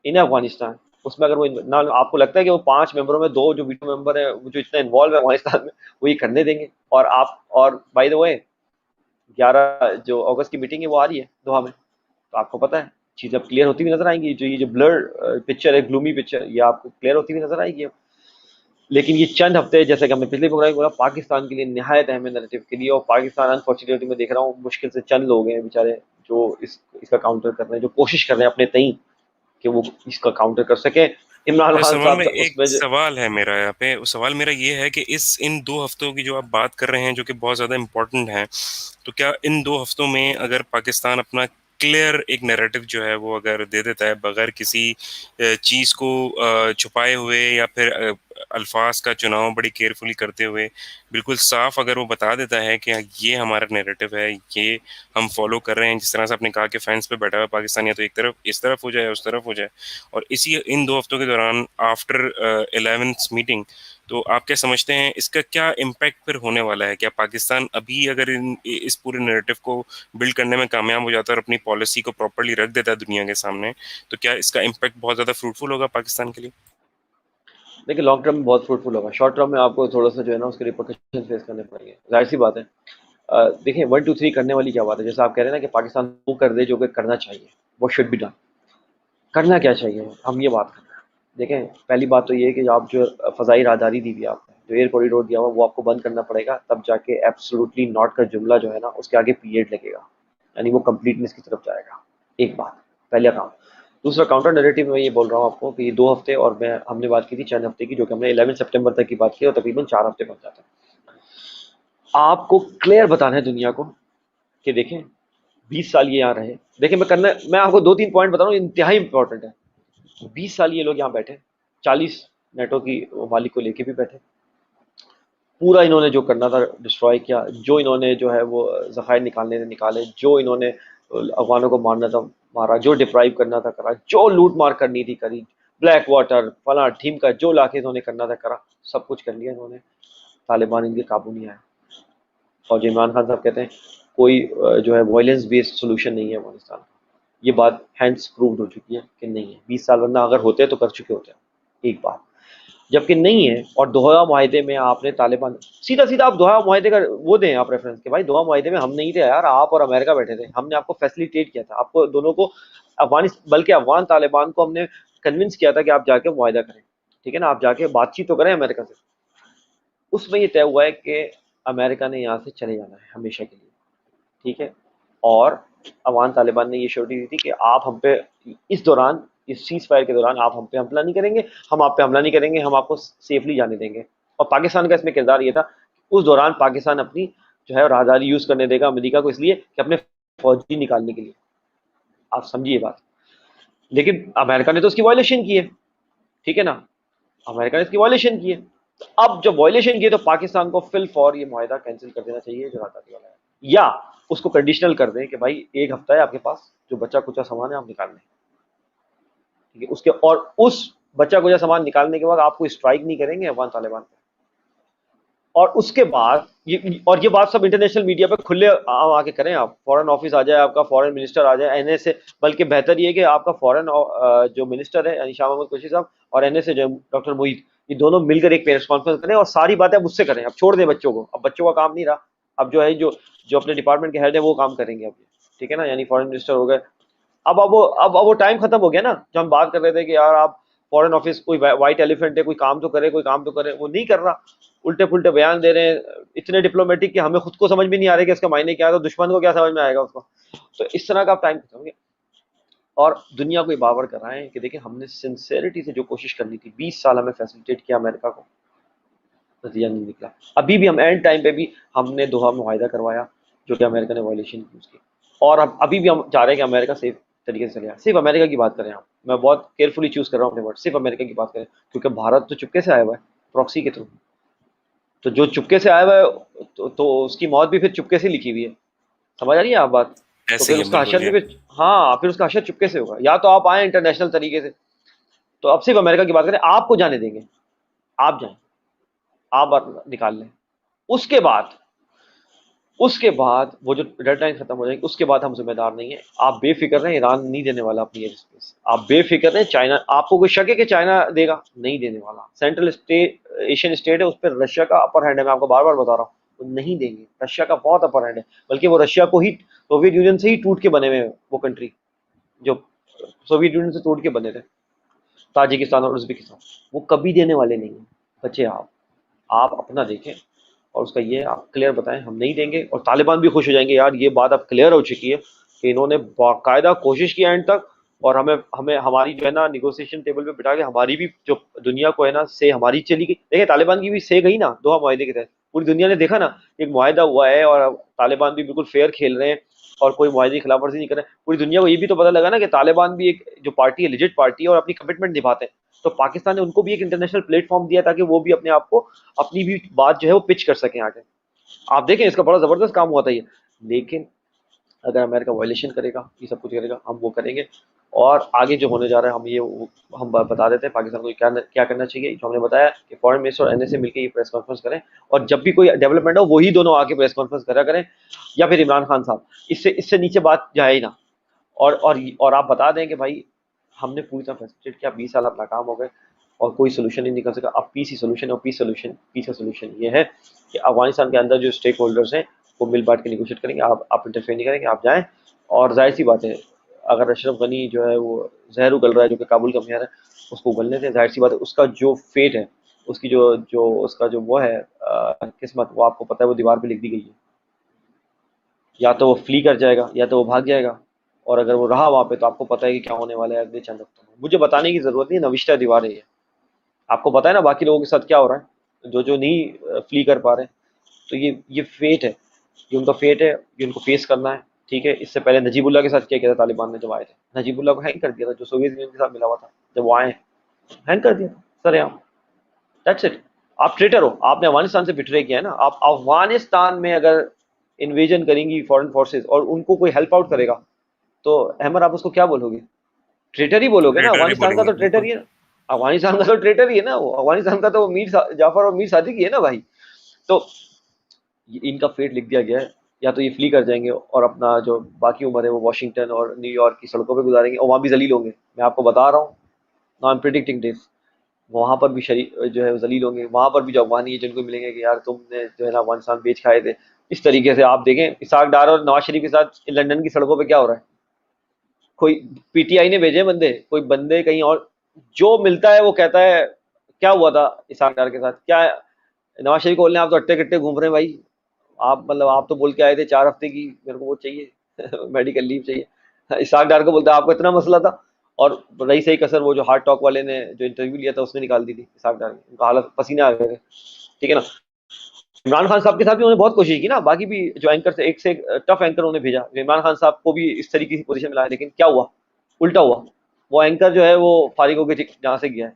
ان افغانستان، اس میں اگر وہ نہ، آپ کو لگتا ہے کہ وہ 5 ممبروں میں 2 جو ویٹو ممبر ہیں وہ جو اتنے انوالو ہیں افغانستان میں، وہ یہ کرنے دیں گے؟ اور آپ، اور بائی دا وے 11 جو اگست کی میٹنگ ہے وہ آ رہی ہے دوحہ میں، تو آپ کو پتا ہے چیزیں اب کلیئر ہوتی ہوئی نظر آئیں گی. جو یہ جو بلر پکچر ہے، گلومی پکچر، یہ آپ کو کلیئر ہوتی ہوئی نظر آئے گی اب. لیکن یہ چند ہفتے، جیسے کہ ہم نے پچھلے پروگرام میں بولا، پاکستان کے لیے نہایت اہم ہے نیریٹو کے لیے. اور پاکستان انفارچونیٹلی میں دیکھ رہا ہوں مشکل سے چند لوگ ہیں بیچارے جو اس کا کاؤنٹر کر رہے ہیں، جو کوشش کر رہے ہیں اپنے تئیں کہ وہ اس کا کاؤنٹر کر سکیں. عمران خان
سلمان
صاحب
میں
کا
ایک
اس میں
سوال ہے میرا یہاں پہ. سوال میرا یہ ہے کہ ان 2 ہفتوں کی جو آپ بات کر رہے ہیں جو کہ بہت زیادہ امپورٹنٹ ہیں، تو کیا ان 2 ہفتوں میں اگر پاکستان اپنا کلیئر ایک نیریٹو جو ہے وہ اگر دے دیتا ہے بغیر کسی چیز کو چھپائے ہوئے، یا پھر الفاظ کا چناؤ بڑی کیئرفلی کرتے ہوئے بالکل صاف اگر وہ بتا دیتا ہے کہ یہ ہمارا نیریٹو ہے، یہ ہم فالو کر رہے ہیں، جس طرح سے آپ نے کہا کہ فینس پہ بیٹھا ہوا پاکستان یا تو ایک طرف اس طرف ہو جائے اس طرف ہو جائے، اور ان 2 ہفتوں کے دوران آفٹر 11th میٹنگ، تو آپ کیا سمجھتے ہیں اس کا کیا امپیکٹ پھر ہونے والا ہے؟ کیا پاکستان ابھی اگر اس پورے نیریٹو کو بلڈ کرنے میں کامیاب ہو جاتا ہے اور اپنی پالیسی کو پراپرلی رکھ دیتا ہے دنیا کے سامنے، تو کیا اس کا امپیکٹ بہت زیادہ فروٹفل ہوگا پاکستان کے لیے؟
دیکھیں لانگ ٹرم میں بہت فروٹفل ہوگا، شارٹ ٹرم میں آپ کو تھوڑا سا جو ہے نا اس کے ریپرکشن فیس کرنے پڑیں گے، ظاہر سی بات ہے. دیکھیں 1 2 3 کرنے والی کیا بات ہے، جیسے آپ کہہ رہے ہیں نا کہ پاکستان وہ کر دے جو کہ کرنا چاہیے، وہ شوڈ بی ڈن. کرنا کیا چاہیے، ہم یہ بات کر رہے ہیں. دیکھیں پہلی بات تو یہ ہے کہ آپ جو فضائی راہداری دی ہوئی ہے آپ نے، جو ایئر کوریڈور دیا ہوا وہ آپ کو بند کرنا پڑے گا، تب جا کے ایبسولوٹلی ناٹ کا جملہ جو ہے نا اس کے آگے پیریڈ لگے گا، یعنی وہ کمپلیٹنس کی طرف جائے گا. ایک بات، پہلا کام. دوسرا کاؤنٹر نیریٹو میں یہ بول رہا ہوں آپ کو کہ یہ 2 ہفتے، اور ہم نے بات کی تھی چند ہفتے کی، جو کہ ہم نے 11 سپٹمبر تک کی بات کی، اور تقریباً 4 ہفتے بن جاتے ہیں. آپ کو کلیئر بتانا ہے دنیا کو کہ دیکھیں 20 سال یہ یہاں رہے. دیکھیں میں آپ کو 2 3 پوائنٹ بتا رہا ہوں، انتہائی امپورٹنٹ ہے. 20 سال یہ لوگ یہاں بیٹھے، 40 نیٹو کی ممالک کو لے کے بھی بیٹھے، پورا انہوں نے جو کرنا تھا ڈسٹروائے کیا، جو انہوں نے جو ہے وہ ذخائر نکالنے تھے نکالے، جو انہوں نے افغانوں کو مارنا تھا مارا، جو ڈپرائیو کرنا تھا کرا، جو لوٹ مار کرنی تھی کری، بلیک واٹر فلاں ٹھیم کا جو علاقے انہوں نے کرنا تھا کرا، سب کچھ کر لیا انہوں نے. طالبان ان کے قابو نہیں آیا. اور جو عمران خان صاحب کہتے ہیں کوئی جو ہے وائلنس بیسڈ سولوشن نہیں ہے افغانستان کا، یہ بات ہینڈس پرووڈ ہو چکی ہے کہ نہیں ہے. 20 سال ورنہ اگر ہوتے تو کر چکے ہوتے ہیں. ایک بات، جبکہ نہیں ہے. اور دوحہ معاہدے میں آپ نے طالبان، سیدھا سیدھا آپ دوحہ معاہدے کا وہ دیں آپ ریفرنس کہ بھائی دوحہ معاہدے میں ہم نہیں تھے یار، آپ اور امریکہ بیٹھے تھے، ہم نے آپ کو فیسلیٹیٹ کیا تھا، آپ کو دونوں کو بلکہ افغان طالبان کو ہم نے کنونس کیا تھا کہ آپ جا کے معاہدہ کریں. ٹھیک ہے نا، آپ جا کے بات چیت تو کریں امریکہ سے. اس میں یہ طے ہوا ہے کہ امریکہ نے یہاں سے چلے جانا ہے ہمیشہ کے لیے. ٹھیک ہے. اور افغان طالبان نے یہ شورٹی دی تھی کہ آپ ہم پہ اس دوران، اس سیز فائر کے دوران آپ ہم پہ حملہ نہیں کریں گے، ہم آپ پہ حملہ نہیں کریں گے، ہم آپ کو سیفلی جانے دیں گے. اور پاکستان کا اس میں کردار یہ تھا اس دوران پاکستان اپنی جو ہے راہداری یوز کرنے دے گا امریکہ کو، اس لیے کہ اپنے فوجی نکالنے کے لیے. آپ سمجھیے بات. لیکن امریکہ نے تو اس کی وائلیشن کی ہے. ٹھیک ہے نا، امریکہ نے اس کی وائلیشن کی ہے. تو اب جب وائلیشن کی ہے تو پاکستان کو فل فور یہ معاہدہ کینسل کر دینا چاہیے جو راہداری والا ہے، یا اس کو کنڈیشنل کر دیں کہ بھائی 1 ہفتہ ہے آپ کے پاس، جو بچہ کچا سامان ہے آپ نکال لیں. ٹھیک ہے، اس کے اور اس بچہ کچا سامان نکالنے کے بعد آپ کو اسٹرائک نہیں کریں گے افغان طالبان پہ. اور اس کے بعد یہ بات سب انٹرنیشنل میڈیا پہ کھلے عام آ کے کریں. آپ فورن آفس آ جائے, آپ کا فورن منسٹر آ جائے, این ایس اے, بلکہ بہتر یہ کہ آپ کا فورن جو منسٹر ہے یعنی شاہ محمود قریشی صاحب, اور این ایس اے جو ڈاکٹر محیط, یہ دونوں مل کر ایک پریس کانفرنس کریں اور ساری باتیں اب اس سے کریں. اب چھوڑ دیں بچوں کو, اب بچوں کا کام نہیں رہا, اب جو ہے جو اپنے ڈپارٹمنٹ کے ہیڈ ہے وہ کام کریں گے اب. ٹھیک ہے نا, یعنی فورن منسٹر ہو گئے. اب وہ ٹائم ختم ہو گیا نا جو ہم بات کر رہے تھے کہ یار آپ فورن آفس کوئی وائٹ ایلیفنٹ ہے, کوئی کام تو کرے, کوئی کام تو کرے, وہ نہیں کر رہا, الٹے پلٹے بیان دے رہے ہیں اتنے ڈپلومیٹک کہ ہمیں خود کو سمجھ بھی نہیں آ رہا کہ اس کا معنی کیا ہے, تو دشمن کو کیا سمجھ میں آئے گا اس کو. تو اس طرح کا آپ ٹائم ختم گے. اور دنیا کو یہ باور کرائیں کہ دیکھیں ہم نے سنسیئرٹی سے جو کوشش کرنی تھی 20 سال ہمیں فیسلیٹیٹ کیا امریکہ کو, نتیجہ نہیں نکلا. ابھی بھی ہم اینڈ ٹائم پہ بھی ہم نے دوحہ معاہدہ کروایا جو کہ امریکہ نے وائلیشن کی اس کی, اور ابھی بھی ہم چاہ رہے ہیں کہ امریکہ سیف طریقے سے چلے جائے. صرف امریکہ کی بات کریں آپ, میں بہت کیئرفلی چوز کر رہا ہوں اپنے ورڈ, صرف امریکہ کی بات کریں کیونکہ بھارت تو چپکے سے آیا ہوا ہے پراکسی کے تھرو. تو جو چپکے سے آیا ہوا ہے تو اس کی موت بھی پھر چپکے سے لکھی ہوئی ہے, سمجھ آ رہی ہے آپ بات. تو
ایسے
پھر
ہی ہے
اس کا
بالکل
حشر
جی.
بھی پھر, ہاں پھر اس کا حشر چپکے سے ہوگا. یا تو آپ آئیں انٹرنیشنل طریقے سے, تو اب صرف امریکہ کی بات کریں, آپ کو جانے دیں گے, آپ جائیں, آپ بات نکال لیں. اس کے بعد وہ جو ڈیڈ لائن ختم ہو جائے گی, اس کے بعد ہم ذمہ دار نہیں ہیں. آپ بے فکر رہیں, ایران نہیں دینے والا اپنی ایئر اسپیس. آپ بے فکر رہیں, چائنا, آپ کو کوئی شک ہے کہ چائنا دے گا؟ نہیں دینے والا. سینٹرل ایشین اسٹیٹ ہے, اس پہ رشیا کا اپر ہینڈ ہے, میں آپ کو بار بار بتا رہا ہوں, وہ نہیں دیں گے. رشیا کا بہت اپر ہینڈ ہے, بلکہ وہ رشیا کو ہی سوویت یونین سے ہی ٹوٹ کے بنے ہوئے ہیں وہ کنٹری, جو سوویت یونین سے ٹوٹ کے بنے تھے, تاجکستان اور ازبکستان, وہ کبھی دینے والے نہیں ہیں. بچے آپ اپنا دیکھیں, اور اس کا یہ آپ کلیئر بتائیں ہم نہیں دیں گے, اور طالبان بھی خوش ہو جائیں گے یار یہ بات اب کلیئر ہو چکی ہے کہ انہوں نے باقاعدہ کوشش کی اینڈ تک, اور ہمیں ہماری جو ہے نا نیگوسیشن ٹیبل پہ بٹھا کے ہماری بھی جو دنیا کو ہے نا سے ہماری چلی گئی. دیکھیں طالبان کی بھی سے گئی نا دوحہ معاہدے کے تحت, پوری دنیا نے دیکھا نا ایک معاہدہ ہوا ہے اور طالبان بھی بالکل فیئر کھیل رہے ہیں اور کوئی معاہدے کی خلاف ورزی نہیں کر رہے. پوری دنیا کو یہ بھی تو پتہ لگا نا کہ طالبان بھی ایک جو پارٹی ہے لیجٹ پارٹی ہے اور اپنی کمٹمنٹ نبھاتے ہیں. تو پاکستان نے ان کو بھی ایک انٹرنیشنل پلیٹ فارم دیا تاکہ وہ بھی اپنے آپ کو اپنی بھی بات جو ہے وہ پچ کر سکیں آگے. آپ دیکھیں اس کا بڑا زبردست کام ہوا تھا یہ. لیکن اگر امریکہ وائلیشن کرے گا, یہ سب کچھ کرے گا, ہم وہ کریں گے. اور آگے جو ہونے جا رہا ہے ہم بتا دیتے ہیں پاکستان کو کیا کرنا چاہیے. جو ہم نے بتایا کہ فورن منسٹر اور این ایس اے مل کے یہ پریس کانفرنس کریں, اور جب بھی کوئی ڈیولپمنٹ ہو وہی دونوں آ کے پریس کانفرنس کرا کریں, یا پھر عمران خان صاحب, اس سے نیچے بات جائے ہی نہ. اور آپ بتا دیں کہ بھائی ہم نے پوری طرح فیسلیٹیٹ کیا, 20 سال اب ناکام ہو گئے اور کوئی سولوشن نہیں نکل سکا. اب پیس ہی سولوشن ہے, اور پیس کا سولوشن یہ ہے کہ افغانستان کے اندر جو اسٹیک ہولڈرز ہیں وہ مل بانٹ کے نیگوشیٹ کریں گے. آپ انٹرفیئر نہیں کریں گے, آپ جائیں. اور ظاہر سی بات ہے اگر اشرف غنی جو ہے وہ زہر اگل رہا ہے جو کہ کابل کا میئر ہے, اس کو اگلنے دیں. ظاہر سی بات ہے اس کا جو فیٹ ہے, اس کی اس کا جو وہ ہے قسمت, وہ آپ کو پتہ ہے وہ دیوار پہ لکھ دی گئی ہے. یا تو وہ فلی کر جائے گا یا تو وہ بھاگ جائے گا, اور اگر وہ رہا وہاں پہ تو آپ کو پتہ ہے کہ کیا ہونے والا ہے اگلے چند ہفتوں میں. مجھے بتانے کی ضرورت نہیں, نوشتہ دیوار ہے یہ, آپ کو پتہ ہے نا باقی لوگوں کے ساتھ کیا ہو رہا ہے جو نہیں فلی کر پا رہے. تو یہ فیٹ ہے, یہ ان کا فیٹ ہے, یہ ان کو فیس کرنا ہے. ٹھیک ہے, اس سے پہلے نجیب اللہ کے ساتھ کیا کیا تھا طالبان نے جب آئے تھے, نجیب اللہ کو ہینگ کر دیا تھا جو سوویت یونین کے ساتھ ملا ہوا تھا, جب وہ آئے ہینگ کر دیا تھا سر یہاں. That's it. آپ ٹریٹر ہو, آپ نے افغانستان سے بٹرے کیا ہے نا. آپ افغانستان میں اگر انویژن کریں گی فورن فورسز اور ان کو کوئی ہیلپ آؤٹ کرے گا تو احمد آپ اس کو کیا بولو گے؟ ٹریٹر ہی بولو گے نا.
ٹریٹر ہی
افغانستان
بولیں
کا
گے
تو ٹریٹر
بالکل.
ہی ہے نا, افغانستان کا تو ٹریٹر ہی ہے نا وہ. افغانستان کا تو میر جعفر اور میر صادق ہی ہے نا بھائی. تو ان کا فیٹ لکھ دیا گیا ہے, یا تو یہ فلی کر جائیں گے اور اپنا جو باقی عمر ہے وہ واشنگٹن اور نیو یارک کی سڑکوں پہ گزاریں گے, اور وہاں بھی ذلیل ہوں گے. میں آپ کو بتا رہا ہوں, نو ایم پریڈکٹنگ دس, وہاں پر بھی جو ہے ذلیل ہوں گے. وہاں پر بھی جو افغانی ہے جن کو ملیں گے کہ یار تم نے جو ہے نا افغانستان بیچ کھائے تھے. اس طریقے سے آپ دیکھیں اسحاق ڈار اور نواز شریف کے ساتھ لندن کی سڑکوں پہ کیا ہو رہا ہے. کوئی پی ٹی آئی نے بھیجے بندے, کوئی بندے کہیں اور, جو ملتا ہے وہ کہتا ہے کیا ہوا تھا اسحاق ڈار کے ساتھ, کیا نواز شریف کو بولنے آپ تو اٹے کٹے گھوم رہے ہیں بھائی. آپ تو بول کے آئے تھے 4 ہفتے کی میرے کو وہ چاہیے میڈیکل لیو چاہیے. اسحاق ڈار کو بولتا ہے آپ کو اتنا مسئلہ تھا, اور رہی صحیح کسر وہ جو ہارٹ ٹاک والے نے جو انٹرویو لیا تھا اس نے نکال دی تھی اسحاق ڈار کی, ان کا حالت پسینے آ گئے تھے. ٹھیک ہے نا. عمران خان صاحب کے ساتھ بھی انہوں نے بہت کوشش کی نا, باقی بھی جو اینکر سے ایک ٹف اینکر انہوں نے بھیجا, عمران خان صاحب کو بھی اس طریقے کی پوزیشن ملا, لیکن کیا ہوا, الٹا ہوا. وہ اینکر جو ہے وہ فارغ ہو کے جہاں سے گیا ہے,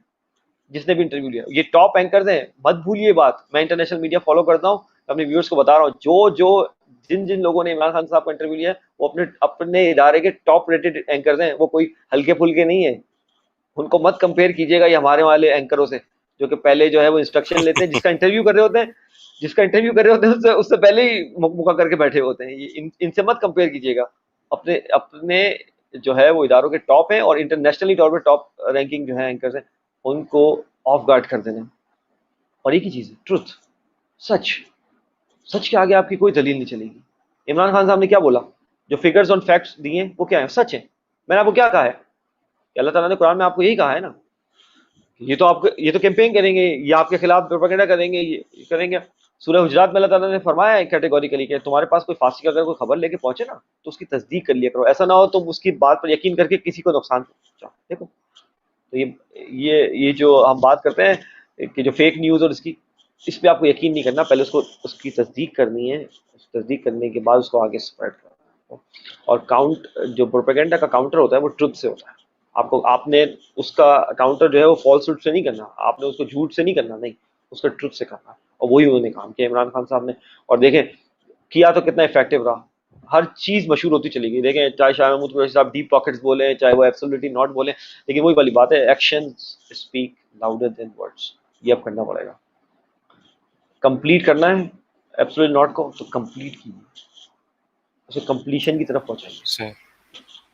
جس نے بھی انٹرویو لیا. یہ ٹاپ اینکرز ہیں, مت بھولیے بات. میں انٹرنیشنل میڈیا فالو کرتا ہوں, اپنے ویورز کو بتا رہا ہوں, جن لوگوں نے عمران خان صاحب کا انٹرویو لیا ہے وہ اپنے ادارے کے ٹاپ ریٹڈ اینکرز ہیں, وہ کوئی ہلکے پھلکے نہیں ہیں. ان کو مت کمپیئر کیجیے گا یہ ہمارے والے اینکروں سے جو کہ پہلے جو ہے وہ انسٹرکشن لیتے ہیں, جس کا انٹرویو کر رہے ہوتے ہیں جس کا انٹرویو کر رہے ہوتے ہیں اس سے پہلے ہی مکمکا کر کے بیٹھے ہوتے ہیں. ان سے مت کمپیئر کیجیے گا. اپنے جو ہے وہ اداروں کے ٹاپ ہیں اور انٹرنیشنلی طور پہ ٹاپ رینکنگ جو ہے اینکرز ہیں, ان کو آف گارڈ کر دینا. اور ایک ہی چیز ہے, ٹروتھ, سچ. سچ کے آگے آپ کی کوئی دلیل نہیں چلے گی. عمران خان صاحب نے کیا بولا, جو فگرز اور فیکٹس دیے وہ کیا ہیں, سچ ہیں. میں نے آپ کو کیا کہا ہے کہ اللہ تعالیٰ نے قرآن میں آپ کو یہی کہا ہے نا, یہ تو کیمپین کریں گے, یہ آپ کے خلاف پروپیگنڈا کریں گے, یہ کریں گے. سورہ حجرات میں اللہ تعالیٰ نے فرمایا ہے کیٹیگوریکلی کہ تمہارے پاس کوئی فاسق اگر کوئی خبر لے کے پہنچے نا تو اس کی تصدیق کر لیا کرو, ایسا نہ ہو تم اس کی بات پر یقین کر کے کسی کو نقصان پہنچاؤ. دیکھو تو یہ جو ہم بات کرتے ہیں کہ جو فیک نیوز اور اس پہ آپ کو یقین نہیں کرنا, پہلے اس کی تصدیق کرنی ہے, تصدیق کرنے کے بعد اس کو آگے اسپریڈ کرنا. اور جو پروپیگنڈا کا کاؤنٹر ہوتا ہے وہ ٹروتھ سے ہوتا ہے. آپ نے اس کا کاؤنٹر جو ہے وہ فالس ہوڈ سے نہیں کرنا, آپ نے اس کو جھوٹ سے نہیں کرنا, نہیں, اس کا ٹروتھ سے کرنا. اور وہی انہوں نے کام کیا عمران خان صاحب نے, اور دیکھیں کیا تو کتنا افیکٹو رہا. ہر چیز مشہور ہوتی چلی گئی. دیکھیں چاہے شاہ محمود قریشی صاحب ڈیپ پاکٹس بولیں, چاہے وہ ایبسولوٹلی ناٹ بولیں, لیکن وہی والی بات ہے, action speak louder than words. یہ اب کرنا پڑے گا. کمپلیٹ کرنا ہے ایبسولوٹلی ناٹ کو تو کمپلیٹ کیجیے, اسے کمپلیشن کی طرف پہنچائیے.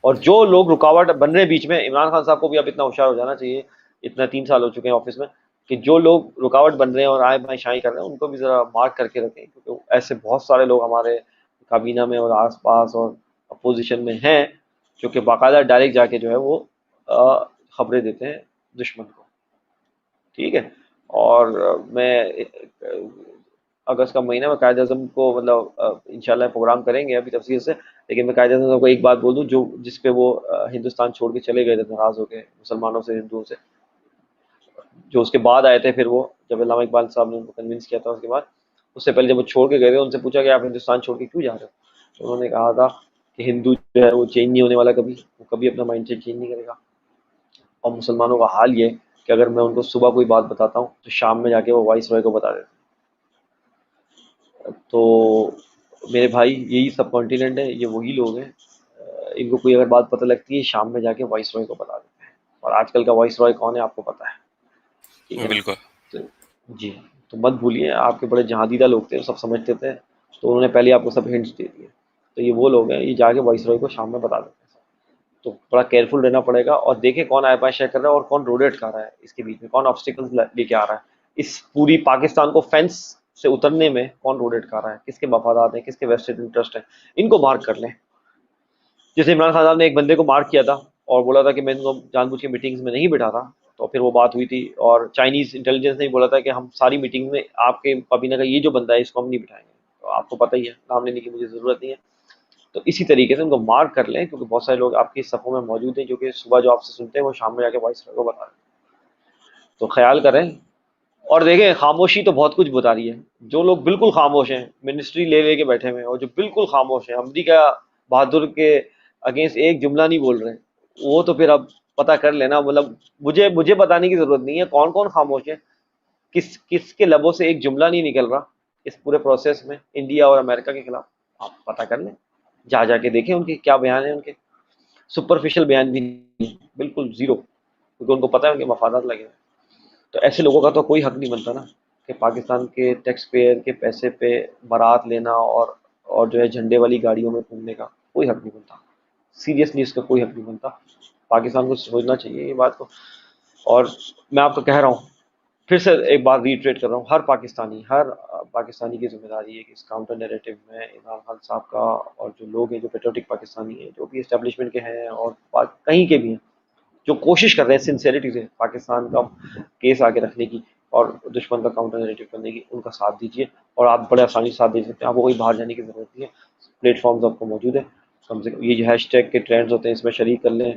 اور جو لوگ رکاوٹ بن رہے ہیں بیچ میں, عمران خان صاحب کو بھی اب اتنا ہوشیار ہو جانا چاہیے, اتنا 3 سال ہو چکے ہیں آفس میں, کہ جو لوگ رکاوٹ بن رہے ہیں اور آئیں بائیں شائیں کر رہے ہیں ان کو بھی ذرا مارک کر کے رکھیں, کیونکہ ایسے بہت سارے لوگ ہمارے کابینہ میں اور آس پاس اور اپوزیشن میں ہیں جو کہ باقاعدہ ڈائریکٹ جا کے جو ہے وہ خبریں دیتے ہیں دشمن کو. ٹھیک ہے. اور میں اگست کا مہینہ میں قائد اعظم کو مطلب انشاءاللہ پروگرام کریں گے ابھی تفصیل سے, لیکن میں قائد اعظم کو ایک بات بول دوں, جس پہ وہ ہندوستان چھوڑ کے چلے گئے تھے ناراض ہو کے مسلمانوں سے, ہندوؤں سے, جو اس کے بعد آئے تھے, پھر وہ جب علامہ اقبال صاحب نے ان کو کنونس کیا تھا, اس کے بعد, اس سے پہلے جب وہ چھوڑ کے گئے تھے, ان سے پوچھا کہ آپ ہندوستان چھوڑ کے کیوں جا رہے ہو, تو انہوں نے کہا تھا کہ ہندو جو ہے وہ چینج نہیں ہونے والا, وہ کبھی اپنا مائنڈ سیٹ چینج نہیں کرے گا. اور مسلمانوں کا حال یہ کہ اگر میں ان کو صبح کوئی بات بتاتا ہوں تو شام میں جا کے وہ وائس رائے کو بتا دیتے ہیں. تو میرے بھائی یہی سب کانٹیننٹ ہے, یہ وہی لوگ ہیں, ان کو کوئی اگر بات پتہ لگتی ہے شام میں جا کے وائس رائے کو بتا دیتے ہیں. اور آج کل کا وائس رائے کون ہے آپ کو پتہ ہے, ٹھیک ہے نا.
بالکل.
تو جی, تو مت بھولیے, آپ کے بڑے جہاندیدہ لوگ تھے, سب سمجھتے تھے, تو انہوں نے پہلے آپ کو سب ہنٹس دے دیے. تو یہ وہ لوگ ہیں, یہ جا کے وائس رائے کو شام میں بتا دیتے ہیں. تو بڑا کیئرفل رہنا پڑے گا, اور دیکھیں کون آئے پائے شیئر کر رہا ہے اور کون روڈیٹ کر رہا ہے, اس کے بیچ میں کون آبسٹیکلز لے کے آ رہا ہے, اس پوری پاکستان کو فینس سے اترنے میں کون روڈیٹ کر رہا ہے, کس کے مفادات ہیں, کس کے ویسٹڈ انٹرسٹ ہیں, ان کو مارک کر لیں. جیسے عمران خان صاحب نے ایک بندے کو مارک کیا تھا اور بولا تھا کہ میں ان کو جان بوجھ کے میٹنگز میں نہیں بٹھا تھا, تو پھر وہ بات ہوئی تھی, اور چائنیز انٹیلیجنس نے بولا تھا کہ ہم ساری میٹنگ میں آپ کے کابینہ کا یہ جو بندہ ہے اس کو ہم نہیں بٹھائیں گے. تو آپ کو پتہ ہی ہے, نام لینے کی مجھے ضرورت نہیں ہے. تو اسی طریقے سے ان کو مارک کر لیں, کیونکہ بہت سارے لوگ آپ کی صفوں میں موجود ہیں جو کہ صبح جو آپ سے سنتے ہیں وہ شام میں جا کے وائس کو بتا دیں. تو خیال کریں. اور دیکھیں خاموشی تو بہت کچھ بتا رہی ہے. جو لوگ بالکل خاموش ہیں, منسٹری لے کے بیٹھے ہوئے ہیں, اور جو بالکل خاموش ہیں, امریکہ بہادر کے اگینسٹ ایک جملہ نہیں بول رہے, وہ تو پھر اب پتہ کر لینا. مطلب مجھے بتانے کی ضرورت نہیں ہے کون کون خاموش ہے, کس کے لبوں سے ایک جملہ نہیں نکل رہا اس پورے پروسیس میں انڈیا اور امریکہ کے خلاف. آپ پتہ کر لیں, جا کے دیکھیں ان کے کیا بیان ہیں. ان کے سپرفیشل بیان بھی نہیں, بالکل زیرو, کیونکہ ان کو پتہ ہے ان کے مفادات لگے ہیں. تو ایسے لوگوں کا تو کوئی حق نہیں بنتا نا کہ پاکستان کے ٹیکس پیئر کے پیسے پہ بارات لینا اور جو ہے جھنڈے والی گاڑیوں میں گھومنے کا کوئی حق نہیں بنتا. سیریسلی اس کا کوئی حق نہیں بنتا. پاکستان کو سوچنا چاہیے یہ بات کو. اور میں آپ کو کہہ رہا ہوں, پھر سے ایک بات ریٹریٹ کر رہا ہوں, ہر پاکستانی کی ذمہ داری ہے کہ اس کاؤنٹر نیریٹو میں عمران خان صاحب کا اور جو لوگ ہیں جو پیٹریوٹک پاکستانی ہیں, جو بھی اسٹیبلشمنٹ کے ہیں اور کہیں کے بھی ہیں, جو کوشش کر رہے ہیں سنسیئرٹی سے پاکستان کا کیس آگے رکھنے کی اور دشمن کا کاؤنٹر نیریٹو کرنے کی, ان کا ساتھ دیجیے. اور آپ بڑے آسانی سے ساتھ دے سکتے ہیں, آپ کو کوئی باہر جانے کی ضرورت نہیں ہے. پلیٹ فارمز آپ کو موجود ہیں, کم سے کم یہ جو ہیش ٹیگ کے ٹرینڈز ہوتے ہیں اس میں شریک کر لیں,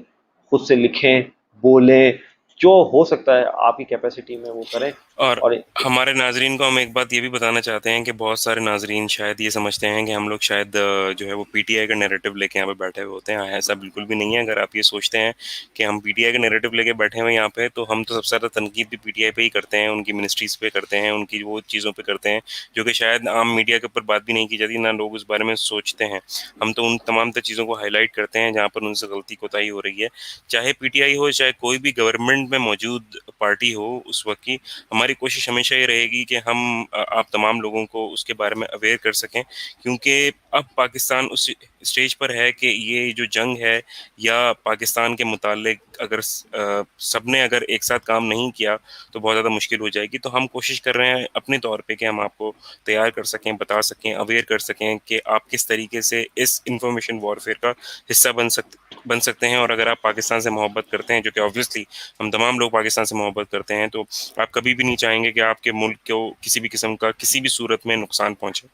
خود سے لکھیں, بولیں, جو ہو سکتا ہے آپ کی کیپیسٹی میں وہ کریں.
اور
اور
ہمارے ناظرین کو ہم ایک بات یہ بھی بتانا چاہتے ہیں کہ بہت سارے ناظرین شاید یہ سمجھتے ہیں کہ ہم لوگ شاید جو ہے وہ پی ٹی آئی کا نیریٹو لے کے یہاں پہ بیٹھے ہوئے ہوتے ہیں. ایسا بالکل بھی نہیں ہے. اگر آپ یہ سوچتے ہیں کہ ہم پی ٹی آئی کا نیریٹو لے کے بیٹھے ہوئے یہاں پہ, تو ہم تو سب سے زیادہ تنقید بھی پی ٹی آئی پہ ہی کرتے ہیں, ان کی منسٹریز پہ کرتے ہیں, ان کی وہ چیزوں پہ کرتے ہیں جو کہ شاید عام میڈیا کے اوپر بات بھی نہیں کی جاتی, نہ لوگ اس بارے میں سوچتے ہیں. ہم تو ان تمام تر چیزوں کو ہائی لائٹ کرتے ہیں جہاں پر ان سے غلطی کوتاہی ہو رہی ہے, چاہے پی ٹی آئی ہو, چاہے کوئی بھی گورنمنٹ میں موجود پارٹی ہو اس وقت کی. ہماری ہماری کوشش ہمیشہ یہ رہے گی کہ ہم آپ تمام لوگوں کو اس کے بارے میں اویئر کر سکیں، کیونکہ اب پاکستان اس اسٹیج پر ہے کہ یہ جو جنگ ہے یا پاکستان کے متعلق اگر سب نے اگر ایک ساتھ کام نہیں کیا تو بہت زیادہ مشکل ہو جائے گی. تو ہم کوشش کر رہے ہیں اپنے طور پہ کہ ہم آپ کو تیار کر سکیں، بتا سکیں، اویئر کر سکیں کہ آپ کس طریقے سے اس انفارمیشن وارفیئر کا حصہ بن سکتے ہیں. اور اگر آپ پاکستان سے محبت کرتے ہیں، جو کہ آبویسلی ہم تمام لوگ پاکستان سے محبت کرتے ہیں، تو آپ کبھی بھی نہیں چاہیں گے کہ آپ کے ملک کو کسی بھی قسم کا کسی بھی صورت میں نقصان پہنچے.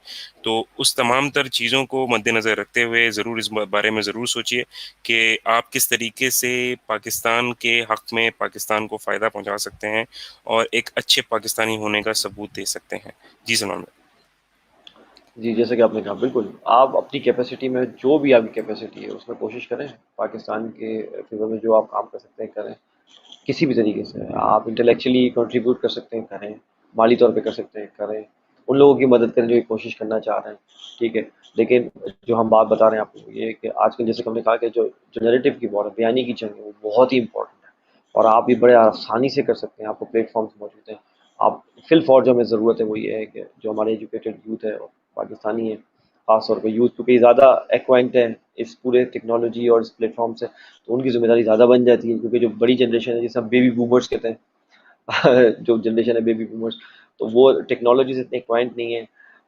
تو اس تمام تر چیزوں کو مد نظر رکھتے ہوئے ضرور اس بارے میں ضرور سوچئے کہ آپ کس طریقے سے پاکستان کے حق میں پاکستان کو فائدہ پہنچا سکتے ہیں اور ایک اچھے پاکستانی ہونے کا ثبوت دے سکتے ہیں. جی سلمان بھائی.
جی جیسے کہ آپ نے کہا بالکل، آپ اپنی کیپیسٹی میں جو بھی آپ کی کیپیسٹی ہے اس میں کوشش کریں، پاکستان کے فیور میں جو آپ کام کر سکتے ہیں کریں. کسی بھی طریقے سے آپ انٹلیکچولی کنٹریبیوٹ کر سکتے ہیں کریں، مالی طور پہ کر سکتے ہیں کریں، ان لوگوں کی مدد کریں جو یہ کوشش کرنا چاہ رہے ہیں، ٹھیک ہے. لیکن جو ہم بات بتا رہے ہیں آپ کو یہ کہ آج کل جیسے کہ ہم نے کہا کہ جو نیریٹو کی وار ہے، بیانی کی جنگ ہے، وہ بہت ہی امپورٹنٹ ہے اور آپ یہ بڑے آسانی سے کر سکتے ہیں. آپ کو پلیٹ فارمس موجود ہیں. آپ فل فور جو ہمیں ضرورت ہے وہ یہ ہے کہ جو ہمارے ایجوکیٹڈ یوتھ ہے اور پاکستانی ہے خاص طور پہ یوتھ، کیونکہ یہ زیادہ ایکوائنٹ ہیں اس پورے ٹیکنالوجی اور اس پلیٹ فارم سے، تو ان کی ذمہ داری زیادہ بن جاتی ہے. کیونکہ جو بڑی جنریشن ہے جسے ہم بیبی بومرز کہتے ہیں جو جنریشن ہے بیبی بومرز، تو وہ ٹیکنالوجی سے اتنے ایکوائنٹ نہیں ہے.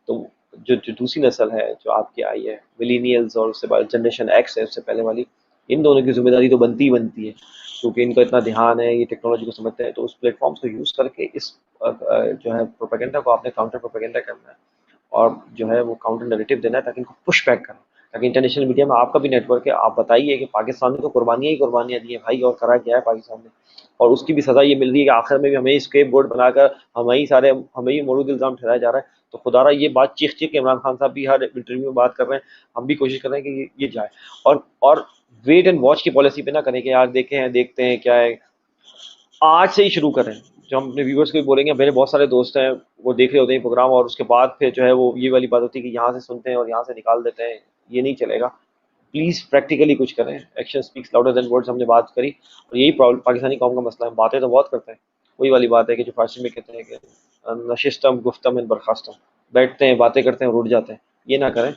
تو جو دوسری نسل ہے جو آپ کی آئی ہے ملینیلز اور اس سے بعد جنریشن ایکس ہے اس سے پہلے والی، ان دونوں کی ذمہ داری تو بنتی ہی بنتی ہے کیونکہ ان کا اتنا دھیان ہے، یہ ٹیکنالوجی کو سمجھتے ہیں. تو اس پلیٹ فارمس کو یوز کر کے اس جو ہے پروپیگنڈا کو آپ نے کاؤنٹر پروپیگنڈا کرنا ہے اور جو ہے وہ کاؤنٹر نیگیٹو دینا ہے تاکہ ان کو پش بیک کریں، تاکہ انٹرنیشنل میڈیا میں آپ کا بھی نیٹ ورک ہے. آپ بتائیے کہ پاکستان نے تو قربانیاں ہی قربانیاں دی ہیں بھائی، اور کرا کیا ہے پاکستان نے، اور اس کی بھی سزا یہ مل رہی ہے کہ آخر میں بھی ہمیں اسکیپ بورڈ بنا کر ہمیں ہی مورود الزام ٹھہرایا جا رہا ہے. تو خدا رہا یہ بات چیخ چیخ کے عمران خان صاحب بھی ہر انٹرویو میں بات کر رہے ہیں، ہم بھی کوشش کر رہے ہیں کہ یہ جائے. اور ویٹ اینڈ واچ کی پالیسی پہ نہ کریں کہ یار دیکھتے ہیں کیا ہے. آج سے ہی شروع کریں. جو ہم اپنے ویورس کو بھی بولیں گے، میرے بہت سارے دوست ہیں وہ دیکھ رہے ہوتے ہیں پروگرام اور اس کے بعد پھر جو ہے وہ یہ والی بات ہوتی ہے کہ یہاں سے سنتے ہیں اور یہاں سے نکال دیتے ہیں. یہ نہیں چلے گا. پلیز پریکٹیکلی کچھ کریں. Action speaks louder than words ہم نے بات کری، اور یہی پاکستانی قوم کا مسئلہ ہے. باتیں تو بہت کرتے ہیں، وہی والی بات ہے کہ جو فارسی میں کہتے ہیں کہ نشستم گفتم ان برخاستم، بیٹھتے ہیں باتیں کرتے ہیں اور اٹھ جاتے ہیں. یہ نہ کریں،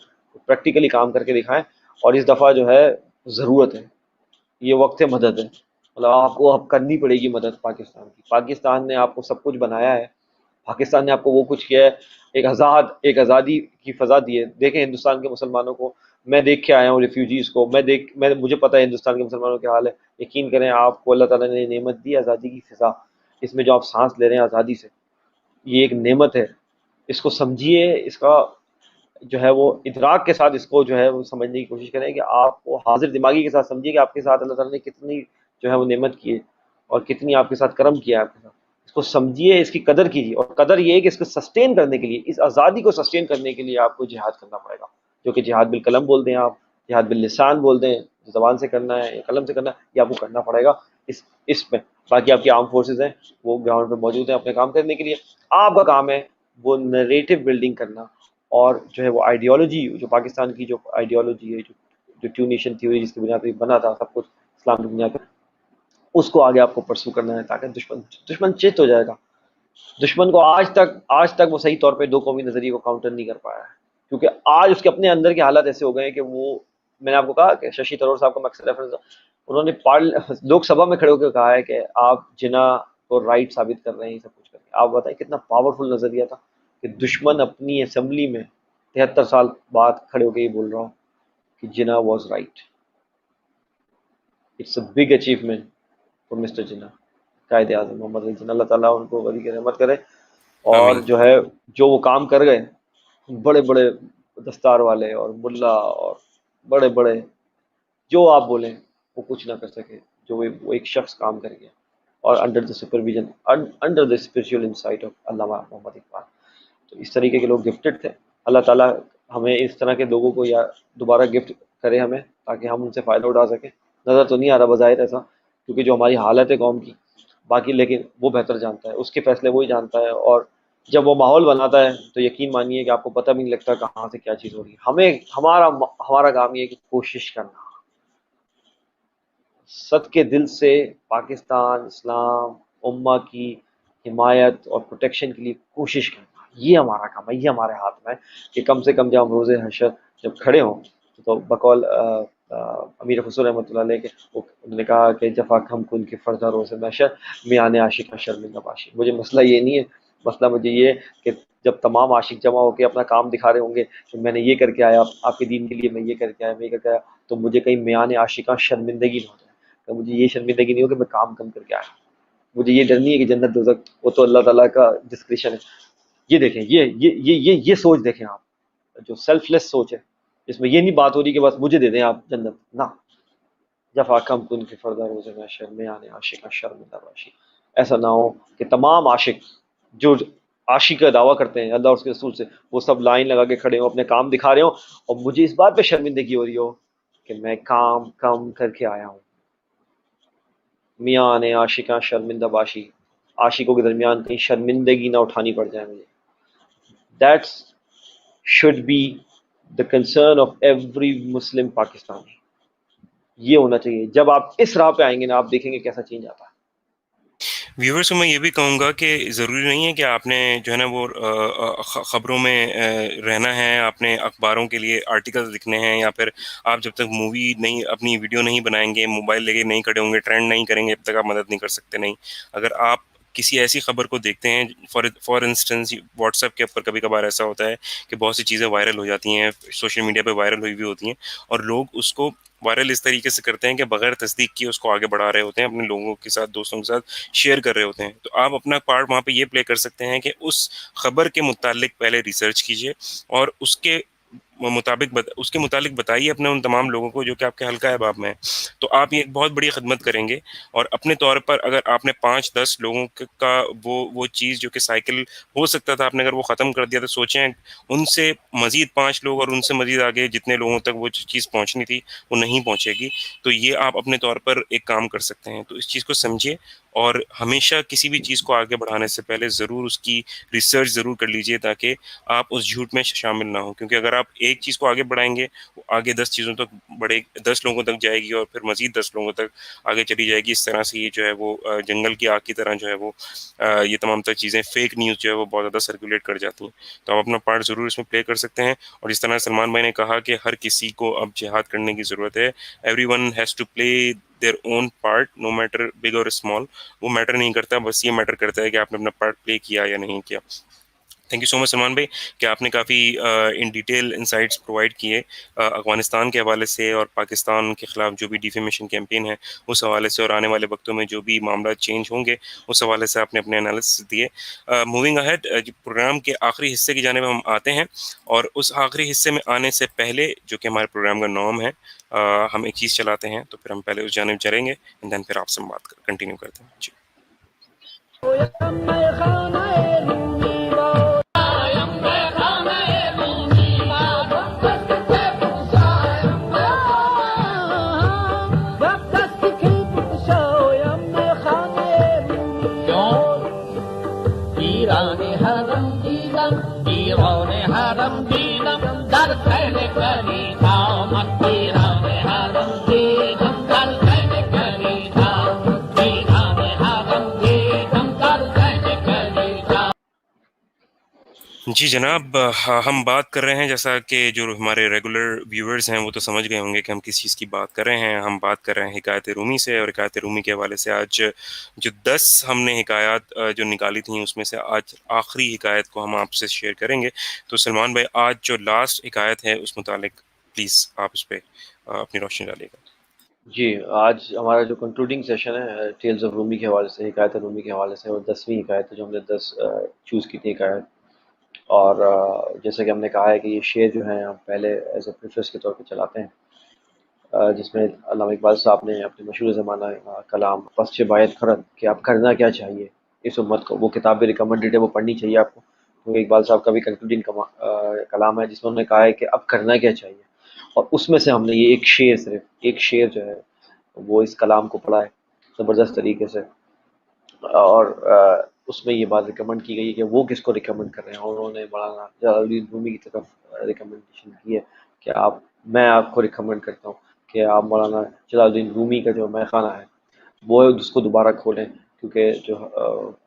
پریکٹیکلی کام کر کے دکھائیں. اور اس دفعہ جو ہے ضرورت ہے، یہ وقت ہے مدد ہے. مطلب آپ کو اب کرنی پڑے گی مدد پاکستان کی. پاکستان نے آپ کو سب کچھ بنایا ہے، پاکستان نے آپ کو وہ کچھ کیا ہے، ایک آزادی کی فضا دی ہے. دیکھیں ہندوستان کے مسلمانوں کو، میں دیکھ کے آیا ہوں ریفیوجیز کو، مجھے پتہ ہے ہندوستان کے مسلمانوں کے حال ہے. یقین کریں آپ کو اللہ تعالیٰ نے نعمت دی آزادی کی فضا. اس میں جو آپ سانس لے رہے ہیں آزادی سے، یہ ایک نعمت ہے. اس کو سمجھیے، اس کا جو ہے وہ ادراک کے ساتھ اس کو جو ہے وہ سمجھنے کی کوشش کریں کہ آپ کو حاضر دماغی کے ساتھ سمجھیے کہ آپ کے ساتھ اللہ تعالیٰ نے کتنی جو ہے وہ نعمت کی ہے اور کتنی آپ کے ساتھ کرم کیا ہے آپ کے ساتھ. اس کو سمجھیے، اس کی قدر کیجیے. اور قدر یہ ہے کہ اس کو سسٹین کرنے کے لیے، اس آزادی کو سسٹین کرنے کے لیے آپ کو جہاد کرنا پڑے گا. جو کہ جہاد بالقلم بول دیں آپ، جہاد باللسان بول دیں، زبان سے کرنا ہے یا قلم سے کرنا ہے، یہ آپ کو کرنا پڑے گا اس میں. باقی آپ کی آرم فورسز ہیں، وہ گراؤنڈ پہ موجود ہیں اپنے کام کرنے کے لیے. آپ کا کام ہے وہ نریٹو بلڈنگ کرنا، اور جو ہے وہ آئیڈیالوجی، جو پاکستان کی جو آئیڈیالوجی ہے، جو ٹو نیشن تھیوری جس کی بنیاد پہ بنا تھا سب کچھ اسلام کی بنیاد پہ، اس کو آگے آپ کو پرسو کرنا ہے تاکہ دشمن چت ہو جائے گا. دشمن کو آج تک وہ صحیح طور پہ دو قومی نظریے کو کاؤنٹر نہیں کر پایا ہے، کیونکہ آج اس کے اپنے اندر کے حالات ایسے ہو گئے ہیں کہ وہ، میں نے آپ کو کہا کہ ششی تھرور صاحب کا مقصد ریفرنس، انہوں نے لوک سبھا میں کھڑے ہو کے کہا ہے کہ آپ جنا کو رائٹ ثابت کر رہے ہیں یہ سب کچھ کر کے. آپ بتائیں کتنا پاورفل نظریہ تھا کہ دشمن اپنی اسمبلی میں 73 سال بعد کھڑے ہو کے یہ بول رہا ہوں کہ Jinnah was right. It's a big achievement for mister Jinnah, Quaid اعظم محمد علی جناح. اللہ تعالیٰ ان کو ولی کی رحمت کرے. اور
آمین.
جو ہے جو وہ کام کر گئے، بڑے بڑے دستار والے اور ملا اور بڑے بڑے جو آپ بولیں وہ کچھ نہ کر سکے جو وہ ایک شخص کام کر گیا، اور under the supervision, under the spiritual insight of علامہ محمد اقبال. تو اس طریقے کے لوگ گفٹڈ تھے. اللہ تعالیٰ ہمیں اس طرح کے لوگوں کو یا دوبارہ گفٹ کرے ہمیں، تاکہ ہم ان سے فائدہ اٹھا سکیں. نظر تو نہیں آ رہا بظاہر ایسا، کیونکہ جو ہماری حالت ہے قوم کی، باقی لیکن وہ بہتر جانتا ہے، اس کے فیصلے وہی جانتا ہے. اور جب وہ ماحول بناتا ہے تو یقین مانیے کہ آپ کو پتہ بھی نہیں لگتا کہاں سے کیا چیز ہو رہی ہے. ہمارا کام یہ ہے کہ کوشش کرنا، صد کے دل سے پاکستان، اسلام، امہ کی حمایت اور پروٹیکشن کے لیے کوشش کرنا، یہ ہمارا کام ہے، یہ ہمارے ہاتھ میں ہے کہ کم سے کم جب ہم روز حشر جب کھڑے ہوں تو بقول امیر خسرو رحمۃ اللہ علیہ کے انہوں نے کہا کہ جفاک ہم کن کے فردا روز محشر میان عاشق شرمندہ باشی. مجھے مسئلہ یہ نہیں ہے، مسئلہ مجھے یہ ہے کہ جب تمام عاشق جمع ہو کے اپنا کام دکھا رہے ہوں گے کہ میں نے یہ کر کے آیا آپ کے دین کے لیے، میں یہ کر کے آیا، میں یہ کر کے آیا، تو مجھے کہیں میان عاشقاں شرمندگی نہ ہو جائے، کہ مجھے یہ شرمندگی نہیں ہو کہ میں کام کم کر کے آیا. مجھے یہ ڈر نہیں ہے کہ جنت دوزخ وہ تو اللہ تعالیٰ کا ڈسکریشن ہے. یہ دیکھیں، یہ سوچ دیکھیں آپ، جو سیلف لیس سوچ ہے، اس میں یہ نہیں بات ہو رہی کہ بس مجھے دے دیں آپ جنت، نہ. جفا کم کن کے فردا روز محشر میں آنے عاشق شرمندہ باشی. ایسا نہ ہو کہ تمام عاشق جو عاشق کا دعویٰ کرتے ہیں اللہ اور اس کے رسول سے، وہ سب لائن لگا کے کھڑے ہوں، اپنے کام دکھا رہے ہوں، اور مجھے اس بات پہ شرمندگی ہو رہی ہو کہ میں کام کم کر کے آیا ہوں. میاں نے عاشقاں شرمندہ باشی، عاشقوں کے درمیان کہیں شرمندگی نہ اٹھانی پڑ جائے مجھے. That's should be the concern of every Muslim Pakistani. یہ ہونا چاہیے. جب آپ اس راہ پہ آئیں گے نا، آپ دیکھیں گے کیسا چینج آتا ہے.
ویورز کو میں یہ بھی کہوں گا کہ ضروری نہیں ہے کہ آپ نے جو ہے نا وہ خبروں میں رہنا ہے، آپ نے اخباروں کے لیے آرٹیکلز لکھنے ہیں، یا پھر آپ جب تک مووی نہیں، اپنی ویڈیو نہیں بنائیں گے، موبائل لے کے نہیں کھڑے ہوں گے، ٹرینڈ نہیں کریں گے، اب تک آپ مدد نہیں کر سکتے. نہیں، اگر آپ کسی ایسی خبر کو دیکھتے ہیں، فار انسٹنس واٹس ایپ کے اوپر کبھی کبھار ایسا ہوتا ہے کہ بہت سی چیزیں وائرل ہو جاتی ہیں، سوشل میڈیا پہ وائرل ہوئی بھی ہوتی ہیں، اور لوگ اس کو وائرل اس طریقے سے کرتے ہیں کہ بغیر تصدیق کیے اس کو آگے بڑھا رہے ہوتے ہیں، اپنے لوگوں کے ساتھ، دوستوں کے ساتھ شیئر کر رہے ہوتے ہیں. تو آپ اپنا پارٹ وہاں پہ یہ پلے کر سکتے ہیں کہ اس خبر کے متعلق پہلے ریسرچ کیجیے، اور اس کے متعلق بتائیے اپنے ان تمام لوگوں کو جو کہ آپ کے حلقہ احباب میں ہیں. تو آپ یہ ایک بہت بڑی خدمت کریں گے. اور اپنے طور پر اگر آپ نے 5-10 لوگوں کا وہ چیز جو کہ سائیکل ہو سکتا تھا، آپ نے اگر وہ ختم کر دیا، تو سوچیں ان سے مزید 5 لوگ اور ان سے مزید آگے جتنے لوگوں تک وہ چیز پہنچنی تھی وہ نہیں پہنچے گی. تو یہ آپ اپنے طور پر ایک کام کر سکتے ہیں. تو اس چیز کو سمجھیے، اور ہمیشہ کسی بھی چیز کو آگے بڑھانے سے پہلے ضرور اس کی ریسرچ ضرور کر لیجئے، تاکہ آپ اس جھوٹ میں شامل نہ ہوں. کیونکہ اگر آپ ایک چیز کو آگے بڑھائیں گے، وہ آگے 10 چیزوں تک 10 لوگوں تک جائے گی، اور پھر مزید 10 لوگوں تک آگے چلی جائے گی. اس طرح سے یہ جو ہے وہ جنگل کی آگ کی طرح جو ہے وہ یہ تمام تر چیزیں، فیک نیوز جو ہے وہ بہت زیادہ سرکولیٹ کر جاتی ہیں. تو آپ اپنا پارٹ ضرور اس میں پلے کر سکتے ہیں. اور جس طرح سلمان بھائی نے کہا کہ ہر کسی کو اب جہاد کرنے کی ضرورت ہے. Every one has to play their own part, no matter big اور اسمال. وہ میٹر نہیں کرتا، بس یہ میٹر کرتا ہے کہ آپ نے اپنا پارٹ پلے کیا یا نہیں کیا. تھینک یو سو مچ سلمان بھائی کہ آپ نے کافی ان ڈیٹیل انسائٹس پرووائڈ کیے افغانستان کے حوالے سے، اور پاکستان کے خلاف جو بھی ڈیفیمیشن کیمپین ہے اس حوالے سے، اور آنے والے وقتوں میں جو بھی معاملات چینج ہوں گے اس حوالے سے آپ نے اپنے انالیسس دیے. موونگ اہیڈ، پروگرام کے آخری حصے کی جانب ہم آتے ہیں. اور اس آخری حصے میں آنے سے پہلے، جو کہ ہمارے پروگرام کا نام ہے، ہم ایک چیز چلاتے ہیں، تو پھر ہم پہلے اس جانب چلیں گے، دین پھر آپ سے بات کنٹینیو کرتے ہیں. جی جی جناب، ہم بات کر رہے ہیں، جیسا کہ جو ہمارے ریگولر ویورز ہیں وہ تو سمجھ گئے ہوں گے کہ ہم کس چیز کی بات کر رہے ہیں. ہم بات کر رہے ہیں حکایت رومی سے، اور حکایت رومی کے حوالے سے آج جو 10 ہم نے حکایات جو نکالی تھیں، اس میں سے آج آخری حکایت کو ہم آپ سے شیئر کریں گے. تو سلمان بھائی، آج جو لاسٹ حکایت ہے اس متعلق پلیز آپ اس پہ اپنی روشنی ڈالیے گا.
جی، آج ہمارا جو کنکلوڈنگ سیشن ہے ٹیلز آف رومی کے حوالے سے، حکایت رومی کے حوالے سے، اور 10ویں حکایت ہے جو ہم نے 10 چوز کی تھی حکایت. اور جیسا کہ ہم نے کہا ہے کہ یہ شعر جو ہیں ہم پہلے ایز اے پریفیس کے طور پہ چلاتے ہیں، جس میں علامہ اقبال صاحب نے اپنے مشہور زمانہ کلام پس چہ باید خرد کہ اب کرنا کیا چاہیے اس امت کو، وہ کتاب بھی ریکمنڈیڈ ہے، وہ پڑھنی چاہیے آپ کو. کیونکہ اقبال صاحب کا بھی کنکلوڈنگ کلام ہے جس میں انہوں نے کہا ہے کہ اب کرنا کیا چاہیے. اور اس میں سے ہم نے یہ ایک شعر، صرف ایک شعر جو ہے وہ اس کلام کو پڑھا ہے زبردست طریقے سے. اور اس میں یہ بات ریکمنڈ کی گئی ہے کہ وہ کس کو ریکمنڈ کر رہے ہیں، اور انہوں نے مولانا جلال الدین رومی کی طرف ریکمنڈیشن کی ہے کہ میں آپ کو ریکمنڈ کرتا ہوں کہ آپ مولانا جلال الدین رومی کا جو مے خانہ ہے وہ اس کو دوبارہ کھولیں، کیونکہ جو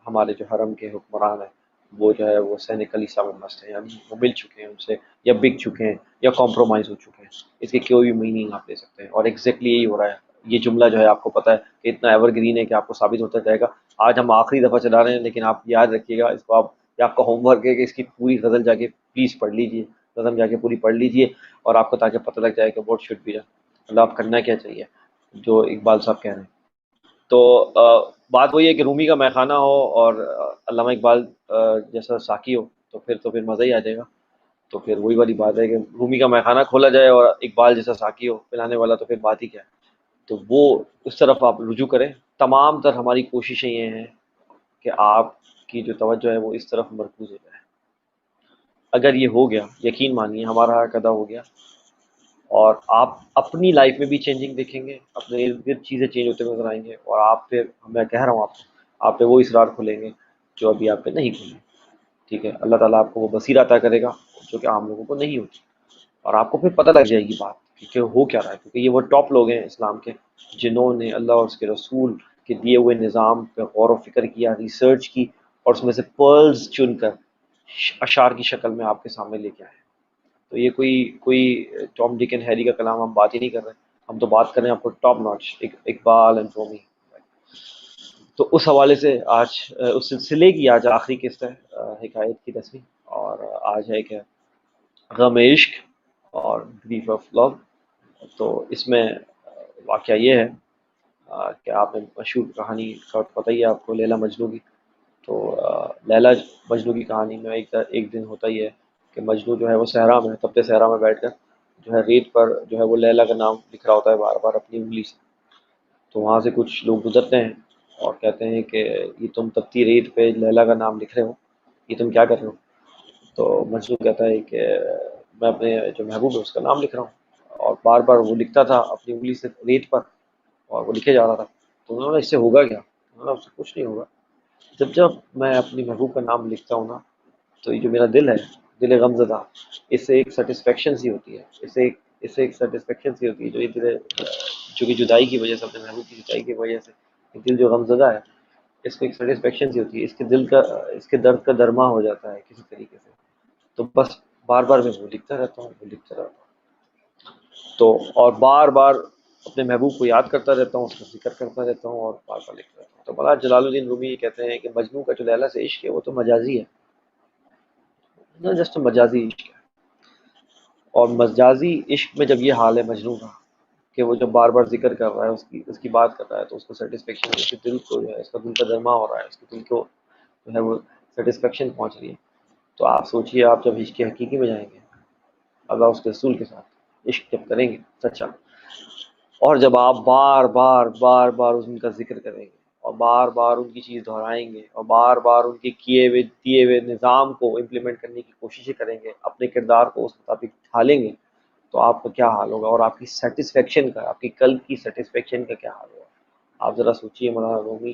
ہمارے جو حرم کے حکمران ہیں وہ جو ہے وہ سین کلیسا میں مست ہیں، یعنی وہ مل چکے ہیں ان سے، یا بک چکے ہیں، یا کمپرومائز ہو چکے ہیں. اس کی کوئی بھی میننگ آپ لے سکتے ہیں، اور ایگزیکٹلی یہی ہو رہا ہے. یہ جملہ جو ہے آپ کو پتہ ہے کہ اتنا ایور گرین ہے کہ آپ کو ثابت ہوتا جائے گا. آج ہم آخری دفعہ چلا رہے ہیں، لیکن آپ یاد رکھیے گا اس کو، آپ یا آپ کا ہوم ورک ہے کہ اس کی پوری غزل جا کے پلیز پڑھ لیجیے، نظم جا کے پوری پڑھ لیجیے، اور آپ کو تاکہ پتہ لگ جائے کہ واٹ شوڈ بی ڈن، مطلب آپ کرنا کیا چاہیے، جو اقبال صاحب کہہ رہے ہیں. تو بات وہی ہے کہ رومی کا میخانہ ہو اور علامہ اقبال جیسا ساقی ہو، تو پھر مزہ ہی آ جائے گا. تو پھر وہی والی بات ہے کہ رومی کا میخانہ کھولا جائے اور اقبال جیسا ساقی ہو پلانے والا، تو پھر بات ہی کیا ہے. تو وہ اس طرف آپ رجوع کریں. تمام تر ہماری کوششیں یہ ہیں کہ آپ کی جو توجہ ہے وہ اس طرف مرکوز ہو جائے. اگر یہ ہو گیا، یقین مانیے ہمارا حق ادا ہو گیا، اور آپ اپنی لائف میں بھی چینجنگ دیکھیں گے، اپنے ارد گرد چیزیں چینج ہوتے نظر آئیں گے، اور آپ پہ، میں کہہ رہا ہوں آپ پہ وہ اسرار کھلیں گے جو ابھی آپ پہ نہیں کھلے. ٹھیک ہے، اللہ تعالیٰ آپ کو وہ بصیرت عطا کرے گا جو کہ عام لوگوں کو نہیں ہوتی، اور آپ کو پھر پتہ لگ جائے گی بات کہ ہو کیا رہا ہے. کیونکہ یہ وہ ٹاپ لوگ ہیں اسلام کے جنہوں نے اللہ اور اس کے رسول کے دیے ہوئے نظام پہ غور و فکر کیا، ریسرچ کی، اور اس میں سے پرلز چن کر اشعار کی شکل میں آپ کے سامنے لے کے آئے. تو یہ کوئی ٹام ڈک اینڈ ہیری کا کلام ہم بات ہی نہیں کر رہے، ہم تو بات کر رہے ہیں آپ کو ٹاپ ناچ اقبال اینڈ رومی. تو اس حوالے سے آج اس سلسلے کی آج آخری قسط ہے، حکایت کی 10ویں، اور آج ہے کہ غم عشق اور گریف آف لو. تو اس میں واقعہ یہ ہے کہ آپ نے مشہور کہانی کا پتہ ہی ہے آپ کو، لیلا مجنوں کی. تو لیلا مجنوں کی کہانی میں ایک دن ہوتا ہی ہے کہ مجنوں جو ہے وہ صحرا میں، تپتے صحرا میں بیٹھ کر جو ہے ریت پر جو ہے وہ لیلا کا نام لکھ رہا ہوتا ہے بار بار اپنی انگلی سے. تو وہاں سے کچھ لوگ گزرتے ہیں اور کہتے ہیں کہ یہ تم تپتی ریت پہ لیلا کا نام لکھ رہے ہو، یہ تم کیا کر رہے ہو؟ تو مجنوں کہتا ہے کہ میں اپنے جو محبوب ہے اس کا نام لکھ رہا ہوں، اور بار بار وہ لکھتا تھا اپنی انگلی سے ریت پر، اور وہ لکھے جا رہا تھا. تو انہوں نے اس سے ہوگا کیا؟ انہوں نے اس سے کچھ نہیں ہوگا. جب میں اپنی محبوب کا نام لکھتا ہوں نا، تو یہ جو میرا دل ہے، دل غم زدہ، اس سے ایک سیٹسفیکشن سی ہوتی ہے، اس سے ایک سیٹسفیکشن سی ہوتی ہے، جو یہ دل جو کہ جدائی کی وجہ سے، اپنے محبوب کی جدائی کی وجہ سے یہ دل جو غم زدہ ہے، اس کو ایک سیٹسفیکشن سی ہوتی ہے، اس کے دل کا، اس کے درد کا درما ہو جاتا ہے کسی طریقے سے. تو بس بار بار میں وہ لکھتا رہتا ہوں، وہ لکھتا رہتا ہوں. تو اور بار بار اپنے محبوب کو یاد کرتا رہتا ہوں، اس کا ذکر کرتا رہتا ہوں، اور بار بار لکھتا رہتا ہوں. تو مولانا جلال الدین رومی یہ کہتے ہیں کہ مجنوں کا جو لیلا سے عشق ہے وہ تو مجازی ہے، نہ جسٹ مجازی عشق ہے. اور مجازی عشق میں جب یہ حال ہے مجنوں کا کہ وہ جب بار بار ذکر کر رہا ہے، اس کی بات کر رہا ہے، تو اس کو سیٹسفیکشن، اس کے دل کو جو ہے، اس کا دل کا درما ہو رہا ہے، اس کے دل کو جو ہے وہ سیٹسفیکشن پہنچ رہی ہے. تو آپ سوچئے آپ جب عشق حقیقی میں جائیں گے، اللہ اس کے رسول کے ساتھ عشق جب کریں گے سچا، اور جب آپ بار بار بار بار ان کا ذکر کریں گے، اور بار بار ان کی چیز دہرائیں گے، اور بار بار ان کے کیے ہوئے دیے ہوئے نظام کو امپلیمنٹ کرنے کی کوششیں کریں گے، اپنے کردار کو اس مطابق ڈھالیں گے، تو آپ کا کیا حال ہوگا، اور آپ کی سیٹسفیکشن کا، آپ کی قلب کی سیٹسفیکشن کا کیا حال ہوگا. آپ ذرا سوچئے. مولانا رومی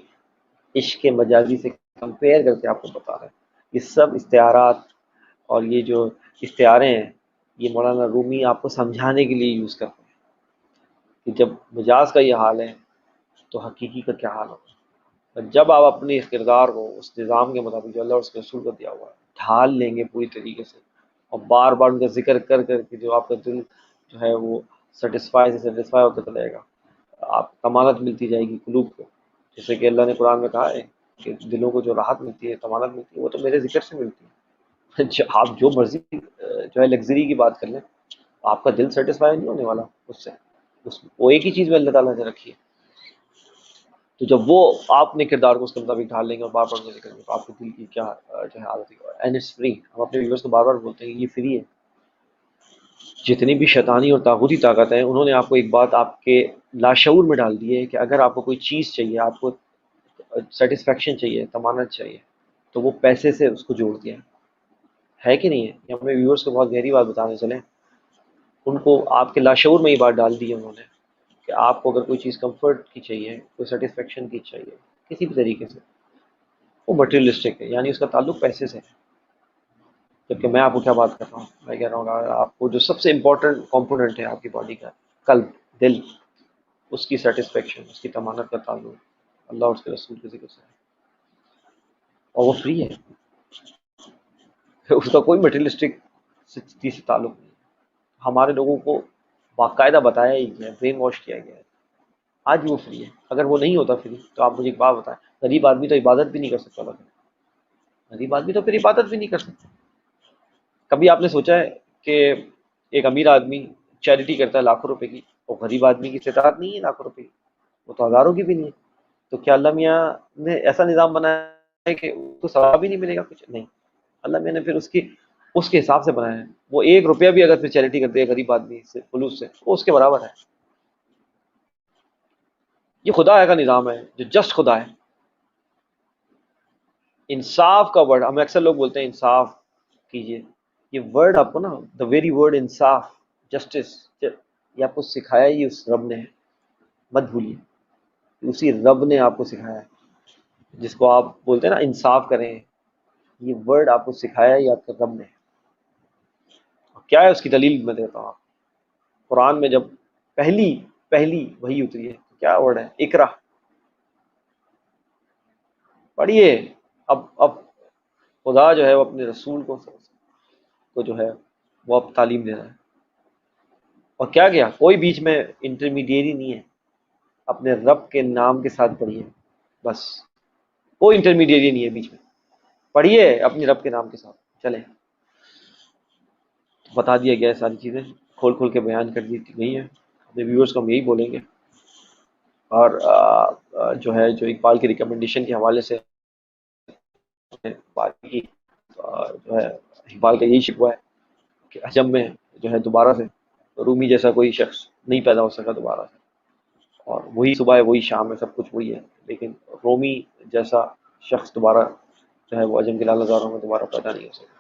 عشق مجازی سے کمپیئر کر کے آپ کو بتا رہے ہیں. یہ سب استعارات اور یہ جو استعارے ہیں، یہ مولانا رومی آپ کو سمجھانے کے لیے یوز کرتے ہیں کہ جب مجاز کا یہ حال ہے تو حقیقی کا کیا حال ہوگا. جب آپ اپنے اس کردار کو اس نظام کے مطابق جو اللہ اور اس کے رسول کو دیا ہوا ہے ڈھال لیں گے پوری طریقے سے، اور بار بار ان کا ذکر کر کر کے جو آپ کا دل جو ہے وہ سیٹسفائی ہوتا چلے گا، آپ کمالت ملتی جائے گی قلوب کو. جیسے کہ اللہ نے قرآن میں کہا ہے کہ دلوں کو جو راحت ملتی ہے، کمالت ملتی ہے، وہ تو میرے ذکر سے ملتی ہے. آپ جو مرضی جو ہے لگژری کی بات کر لیں، آپ کا دل سیٹسفائی نہیں ہونے والا اس سے. وہ ایک ہی چیز میں اللہ تعالیٰ نے رکھی ہے. تو جب وہ آپ نے کردار کو اس کے مطابق ڈھال لیں گے اور بار بار ذکر کریں گے، تو آپ کے دل کی کیا جو ہے حالت ہوگی. And it's free. ہم اپنے ویورس کو بار بار بولتے ہیں کہ یہ فری ہے. جتنی بھی شیطانی اور طاغوتی طاقت ہیں، انہوں نے آپ کو ایک بات آپ کے لاشعور میں ڈال دی ہے کہ اگر آپ کو کوئی چیز چاہیے، آپ کو سیٹسفیکشن چاہیے، تمانت چاہیے، تو وہ پیسے سے اس کو جوڑ دیا ہے کہ نہیں ہے. یہ اپنے ویورس کو بہت گہری بات بتانے چلیں. ان کو آپ کے لاشعور میں یہ بات ڈال دی ہے انہوں نے کہ آپ کو اگر کوئی چیز کمفرٹ کی چاہیے، کوئی سیٹسفیکشن کی چاہیے کسی بھی طریقے سے، وہ مٹیریلسٹک ہے، یعنی اس کا تعلق پیسے سے ہے. جبکہ میں آپ کو کیا بات کر رہا ہوں، میں کہہ رہا ہوں کہ آپ کو جو سب سے امپورٹنٹ کمپوننٹ ہے آپ کی باڈی کا، قلب، دل، اس کی سیٹسفیکشن، اس کی تمانت کا تعلق اللہ اور اس کے رسول کے ذکر سے ہے، اور وہ فری ہے، اس کا کوئی مٹیریلسٹک چیز سے تعلق نہیں۔ ہمارے لوگوں کو باقاعدہ بتایا ہی گیا ہے، برین واش کیا گیا ہے، آج بھی وہ فری ہے۔ اگر وہ نہیں ہوتا فری تو آپ مجھے ایک بات بتائیں، غریب آدمی تو عبادت بھی نہیں کر سکتا تھا، غریب آدمی تو پھر عبادت بھی نہیں کر سکتا۔ کبھی آپ نے سوچا ہے کہ ایک امیر آدمی چیریٹی کرتا ہے لاکھوں روپے کی، اور غریب آدمی کی استطاعت نہیں ہے لاکھوں روپے کی، وہ تو ہزاروں کی بھی نہیں ہے، تو کیا اللہ میاں نے ایسا نظام بنایا ہے کہ اس کو ثواب ہی نہیں ملے گا؟ کچھ نہیں، اللہ میاں نے پھر اس کے حساب سے بنایا ہے۔ وہ 1 روپیہ بھی اگر پھر چیریٹی کرتے ہے غریب آدمی سے خلوص سے، وہ اس کے برابر ہے۔ یہ خدا کا نظام ہے جو جسٹ خدا ہے۔ انصاف کا ورڈ ہمیں اکثر لوگ بولتے ہیں انصاف کیجیے، یہ ورڈ آپ کو نا، دا ویری ورڈ انصاف، جسٹس، یہ آپ کو سکھایا ہی اس رب نے ہے، مت بھولیے، اسی رب نے آپ کو سکھایا ہے، جس کو آپ بولتے ہیں نا انصاف کریں، یہ ورڈ آپ کو سکھایا ہی آپ کے رب نے ہے۔ کیا ہے اس کی دلیل میں دیتا ہوں آپ۔ قرآن میں جب پہلی وہی اتری ہے، کیا ورڈ ہے؟ اقرا، پڑھیے۔ اب خدا جو ہے وہ اپنے رسول کو جو ہے وہ اب تعلیم دے رہا ہے، اور کیا کوئی بیچ میں انٹرمیڈیری نہیں ہے، اپنے رب کے نام کے ساتھ پڑھیے، بس کوئی انٹرمیڈیری نہیں ہے بیچ میں، پڑھیے اپنے رب کے نام کے ساتھ چلیں۔ بتا دیا گیا ہے، ساری چیزیں کھول کے بیان کر دی گئی ہیں، اپنے ویورز کو ہم یہی بولیں گے۔ اور جو ہے جو اقبال کی ریکمنڈیشن کے حوالے سے بات کی، جو ہے اقبال کا یہی شکوہ ہے کہ عجم میں جو ہے دوبارہ سے رومی جیسا کوئی شخص نہیں پیدا ہو سکا دوبارہ سے، اور وہی صبح ہے وہی شام ہے، سب کچھ وہی ہے، لیکن رومی جیسا شخص دوبارہ جو ہے وہ عجم کے لال ہزاروں میں دوبارہ پیدا نہیں ہو سکا۔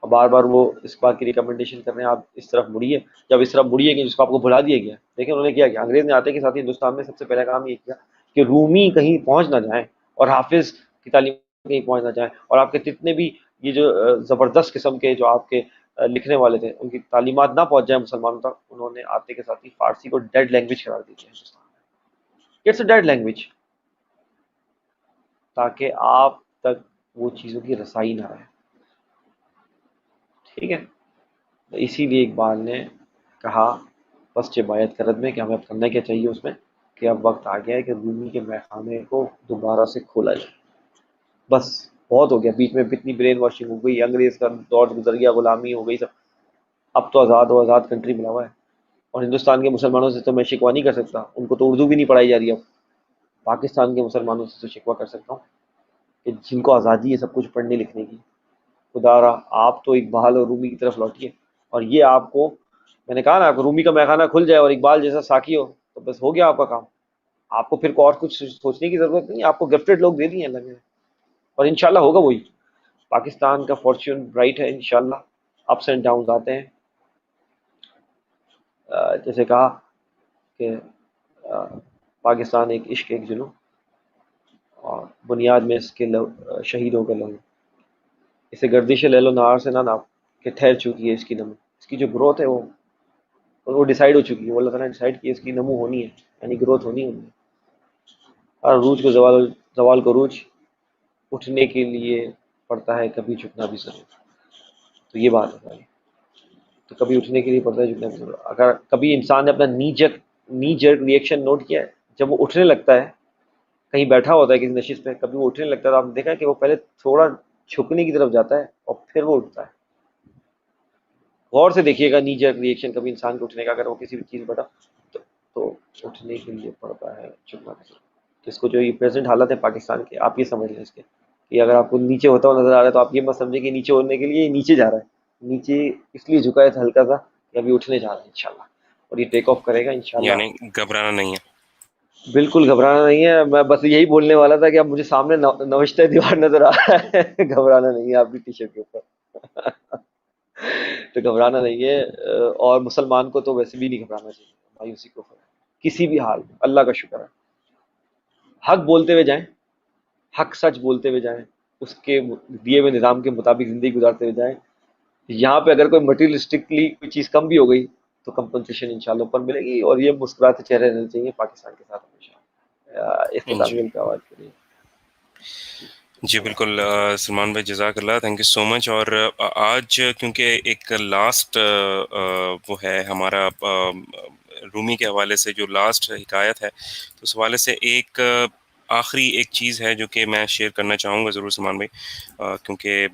اور بار بار وہ اس بات کی ریکمنڈیشن کر رہے ہیں آپ اس طرف مڑیے، جب اس طرف مڑیے گے جس کو آپ کو بھلا دیا گیا۔ دیکھیں انہوں نے کیا کیا، انگریز نے آتے کے ساتھ ہی ہندوستان میں سب سے پہلا کام یہ کیا کہ رومی کہیں پہنچ نہ جائیں اور حافظ کی تعلیم کہیں پہنچ نہ جائیں، اور آپ کے جتنے بھی یہ جو زبردست قسم کے جو آپ کے لکھنے والے تھے ان کی تعلیمات نہ پہنچ جائیں مسلمانوں تک، انہوں نے آتے کے ساتھ ہی فارسی کو ڈیڈ لینگویج قرار دی ہے ہندوستان میں، اٹس اے ڈیڈ لینگویج، تاکہ آپ تک وہ چیزوں کی رسائی نہ رہے۔ ٹھیک ہے، اسی لیے اقبال نے کہا بس باید کرد میں کہ ہمیں اب کرنا کیا چاہیے اس میں، کہ اب وقت آ گیا ہے کہ رومی کے میخانے کو دوبارہ سے کھولا جائے۔ بس بہت ہو گیا، بیچ میں اتنی برین واشنگ ہو گئی، انگریز کا دور گزر گیا، غلامی ہو گئی سب، اب تو آزاد کنٹری ملا ہوا ہے۔ اور ہندوستان کے مسلمانوں سے تو میں شکوہ نہیں کر سکتا، ان کو تو اردو بھی نہیں پڑھائی جا رہی اب، پاکستان کے مسلمانوں سے تو شکوہ کر سکتا ہوں کہ جن کو آزادی ہے سب کچھ پڑھنے لکھنے کی، خدا را آپ تو اقبال اور رومی کی طرف لوٹیے، اور یہ آپ کو میں نے کہا نا، رومی کا میخانہ کھل جائے اور اقبال جیسا ساکی ہو تو بس ہو گیا آپ کا کام، آپ کو پھر اور کچھ سوچنے کی ضرورت نہیں، آپ کو گفٹڈ لوگ دے دیے اللہ نے، اور انشاءاللہ ہوگا وہی۔ پاکستان کا فارچون برائٹ ہے انشاءاللہ، اپس اینڈ ڈاؤنز آتے ہیں، جیسے کہا کہ پاکستان ایک عشق ایک جنوں، اور بنیاد میں اس کے شہیدوں کے لہو، اسے گردش لیل و نہار سے نہ ناپ کہ ٹھہر چکی ہے اس کی نمو، اس کی جو گروتھ ہے وہ ڈیسائیڈ ہو چکی ہے، وہ اللہ تعالیٰ نے ڈیسائیڈ کی اس کی نمو ہونی ہے، یعنی گروتھ ہونی ہے۔ اور عروج کو زوال کو عروج، اٹھنے کے لیے پڑتا ہے کبھی جھکنا بھی ضرور، تو یہ بات ہے بھائی، تو کبھی اٹھنے کے لیے پڑتا ہے جھکنا بھی ضرور۔ اگر کبھی انسان نے اپنا نی جرک ریئیکشن نوٹ کیا ہے، جب وہ اٹھنے لگتا ہے، کہیں بیٹھا ہوتا ہے کسی نشست پہ، کبھی وہ اٹھنے لگتا ہے تو آپ نے دیکھا ہے کہ وہ پہلے تھوڑا جھکنے کی طرف جاتا ہے اور پھر وہ اٹھتا ہے۔ غور سے دیکھیے گا نی جرک ریئیکشن کبھی انسان کے اٹھنے کا، اگر وہ کسی بھی چیز بیٹھا تو اٹھنے کے لیے پڑتا ہے جھکنا بھی ضرور۔ اس کو جو یہ پریزنٹ حالت ہے پاکستان کے، آپ یہ سمجھ لیں اس کے کہ اگر آپ کو نیچے ہوتا ہوا نظر آ رہا ہے تو آپ یہ مت سمجھیں کہ نیچے ہونے کے لیے یہ نیچے جا رہا ہے، نیچے اس لیے جھکا ہے ہلکا سا کہ ابھی اٹھنے جا رہا ہے انشاءاللہ، اور یہ ٹیک آف کرے گا انشاءاللہ۔
یعنی گھبرانا نہیں ہے۔
بالکل گھبرانا نہیں ہے، میں بس یہی بولنے والا تھا کہ اب مجھے سامنے نوشتہ دیوار نظر آ رہا ہے، گھبرانا نہیں ہے آپ کی ٹی شرٹ کے اوپر، تو گھبرانا نہیں ہے، اور مسلمان کو تو ویسے بھی نہیں گھبرانا چاہیے، مایوسی کو کسی بھی حال میں، اللہ کا شکر ہے، حق بولتے ہوئے جائیں، حق سچ بولتے ہوئے جائیں، اس کے دیے ہوئے نظام کے مطابق زندگی گزارتے ہوئے جائیں۔ یہاں پہ اگر کوئی مٹیریلسٹکلی کوئی چیز کم بھی ہو گئی تو کمپنسیشن انشاءاللہ اوپر ملے گی، اور یہ مسکراتے چہرے رہنے چاہیے پاکستان کے ساتھ ہمیشہ۔
جی
اختتامی القاعات کے لیے.
جی بالکل سلمان بھائی، جزاک اللہ، تھینک یو سو مچ. اور آج کیونکہ ایک لاسٹ وہ ہے ہمارا رومی کے حوالے سے جو لاسٹ حکایت ہے، تو اس حوالے سے ایک آخری ایک چیز ہے جو کہ میں شیئر کرنا چاہوں گا ضرور سلمان بھائی، کیونکہ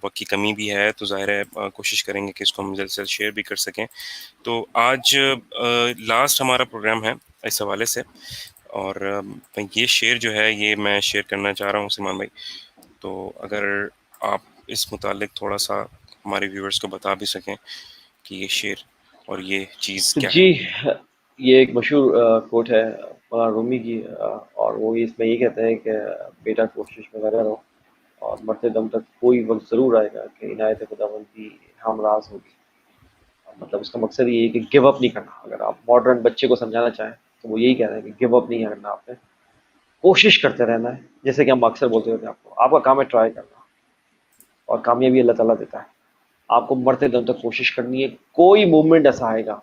وقت کی کمی بھی ہے، تو ظاہر ہے کوشش کریں گے کہ اس کو ہم جلد سے جلد شیئر بھی کر سکیں. تو آج لاسٹ ہمارا پروگرام ہے اس حوالے سے، اور یہ شعر جو ہے یہ میں شیئر کرنا چاہ رہا ہوں سلمان بھائی. تو اگر آپ اس متعلق تھوڑا سا ہمارے ویورز کو بتا بھی سکیں کہ یہ شعر اور یہ چیز کیا ہے.
جی، یہ ایک مشہور کوٹ ہے مولانا رومی کی، اور وہ اس میں یہ کہتے ہیں کہ بیٹا کوشش میں لگا رہو، اور مرتے دم تک کوئی وقت ضرور آئے گا کہ عنایت خداوندی ہمراز ہوگی. مطلب اس کا مقصد یہ ہے کہ گیو اپ نہیں کرنا. اگر آپ ماڈرن بچے کو سمجھانا چاہیں تو وہ یہی کہہ رہے ہیں کہ گیو اپ نہیں کرنا، آپ نے کوشش کرتے رہنا ہے. جیسے کہ ہم اکثر بولتے ہوتے ہیں، آپ کا کام ہے ٹرائی کرنا، اور کامیابی اللہ تعالیٰ دیتا ہے. آپ کو مرتے دم تک کوشش کرنی ہے. کوئی موومنٹ ایسا آئے گا،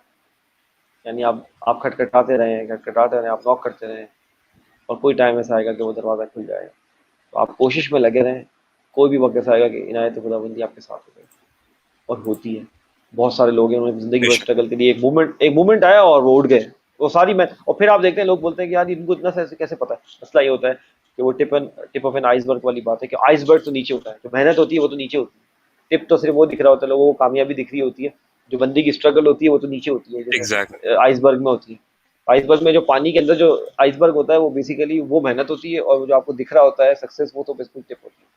یعنی آپ کھٹکھٹاتے رہیں، کھٹکھٹاتے رہیں، آپ نوک کرتے رہیں، اور کوئی ٹائم ایسا آئے گا کہ وہ دروازہ کھل جائے گا. تو آپ کوشش میں لگے رہیں. کوئی بھی وقت ایسا آئے گا کہ عنایت خداوندی آپ کے ساتھ ہو گئی، اور ہوتی ہے. بہت سارے لوگ ہیں، انہوں نے زندگی
بے
بھر
شک.
اسٹرگل کے لیے ایک موومنٹ آیا اور وہ اٹھ گئے. وہ ساری میں، اور پھر آپ دیکھتے ہیں لوگ بولتے ہیں کہ یار ان کو اتنا کیسے پتا ہے. مسئلہ یہ ہوتا ہے کہ وہ ٹپ آف این آئس برگ والی بات ہے کہ آئس برگ تو نیچے ہوتا ہے، جو محنت ہوتی ہے وہ تو نیچے ہوتی ہے. ٹپ تو صرف وہ دکھ رہا ہوتا ہے، لوگوں کو کامیابی دکھ رہی ہوتی ہے. جو بندے کی اسٹرگل ہوتی ہے وہ تو نیچے ہوتی ہے،
ایگزیکٹ.
جیسے آئس برگ میں ہوتی ہے. آئس برگ میں جو پانی کے اندر جو آئس برگ ہوتا ہے وہ بیسیکلی وہ محنت ہوتی ہے، اور جو آپ کو دکھ رہا ہوتا ہے سکسیس، وہ تو بالکل ٹپ ہوتی ہے.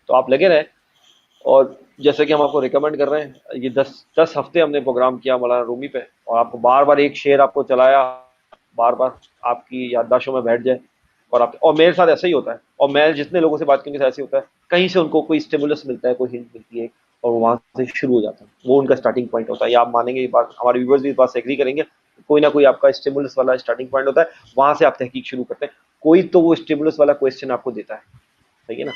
تو آپ لگے رہیں. اور جیسے کہ ہم آپ کو ریکمینڈ کر رہے ہیں، یہ 10 ہفتے ہم نے پروگرام کیا مولانا رومی پہ، اور آپ کو بار بار ایک شعر آپ کو چلایا، بار بار آپ کی یادداشتوں میں بیٹھ جائے. اور میرے ساتھ ایسا ہی ہوتا ہے، اور میں جتنے لوگوں سے بات کرنے سے ایسا ہی ہوتا ہے. کہیں سے ان کو کوئی اسٹیمولس ملتا ہے، کوئی ہنٹ ملتی ہے، اور وہ وہاں سے شروع ہو جاتا ہے. وہ ان کا اسٹارٹنگ پوائنٹ ہوتا ہے. یہ آپ مانیں گے، یہ بات ہمارے ویورز بھی اس بات سے ایگری کریں گے. کوئی نہ کوئی آپ کا اسٹیمولس والا اسٹارٹنگ پوائنٹ ہوتا ہے، وہاں سے آپ تحقیق شروع کرتے ہیں. کوئی تو وہ اسٹیمولس والا کویشچن آپ کو دیتا ہے. صحیح ہے نا؟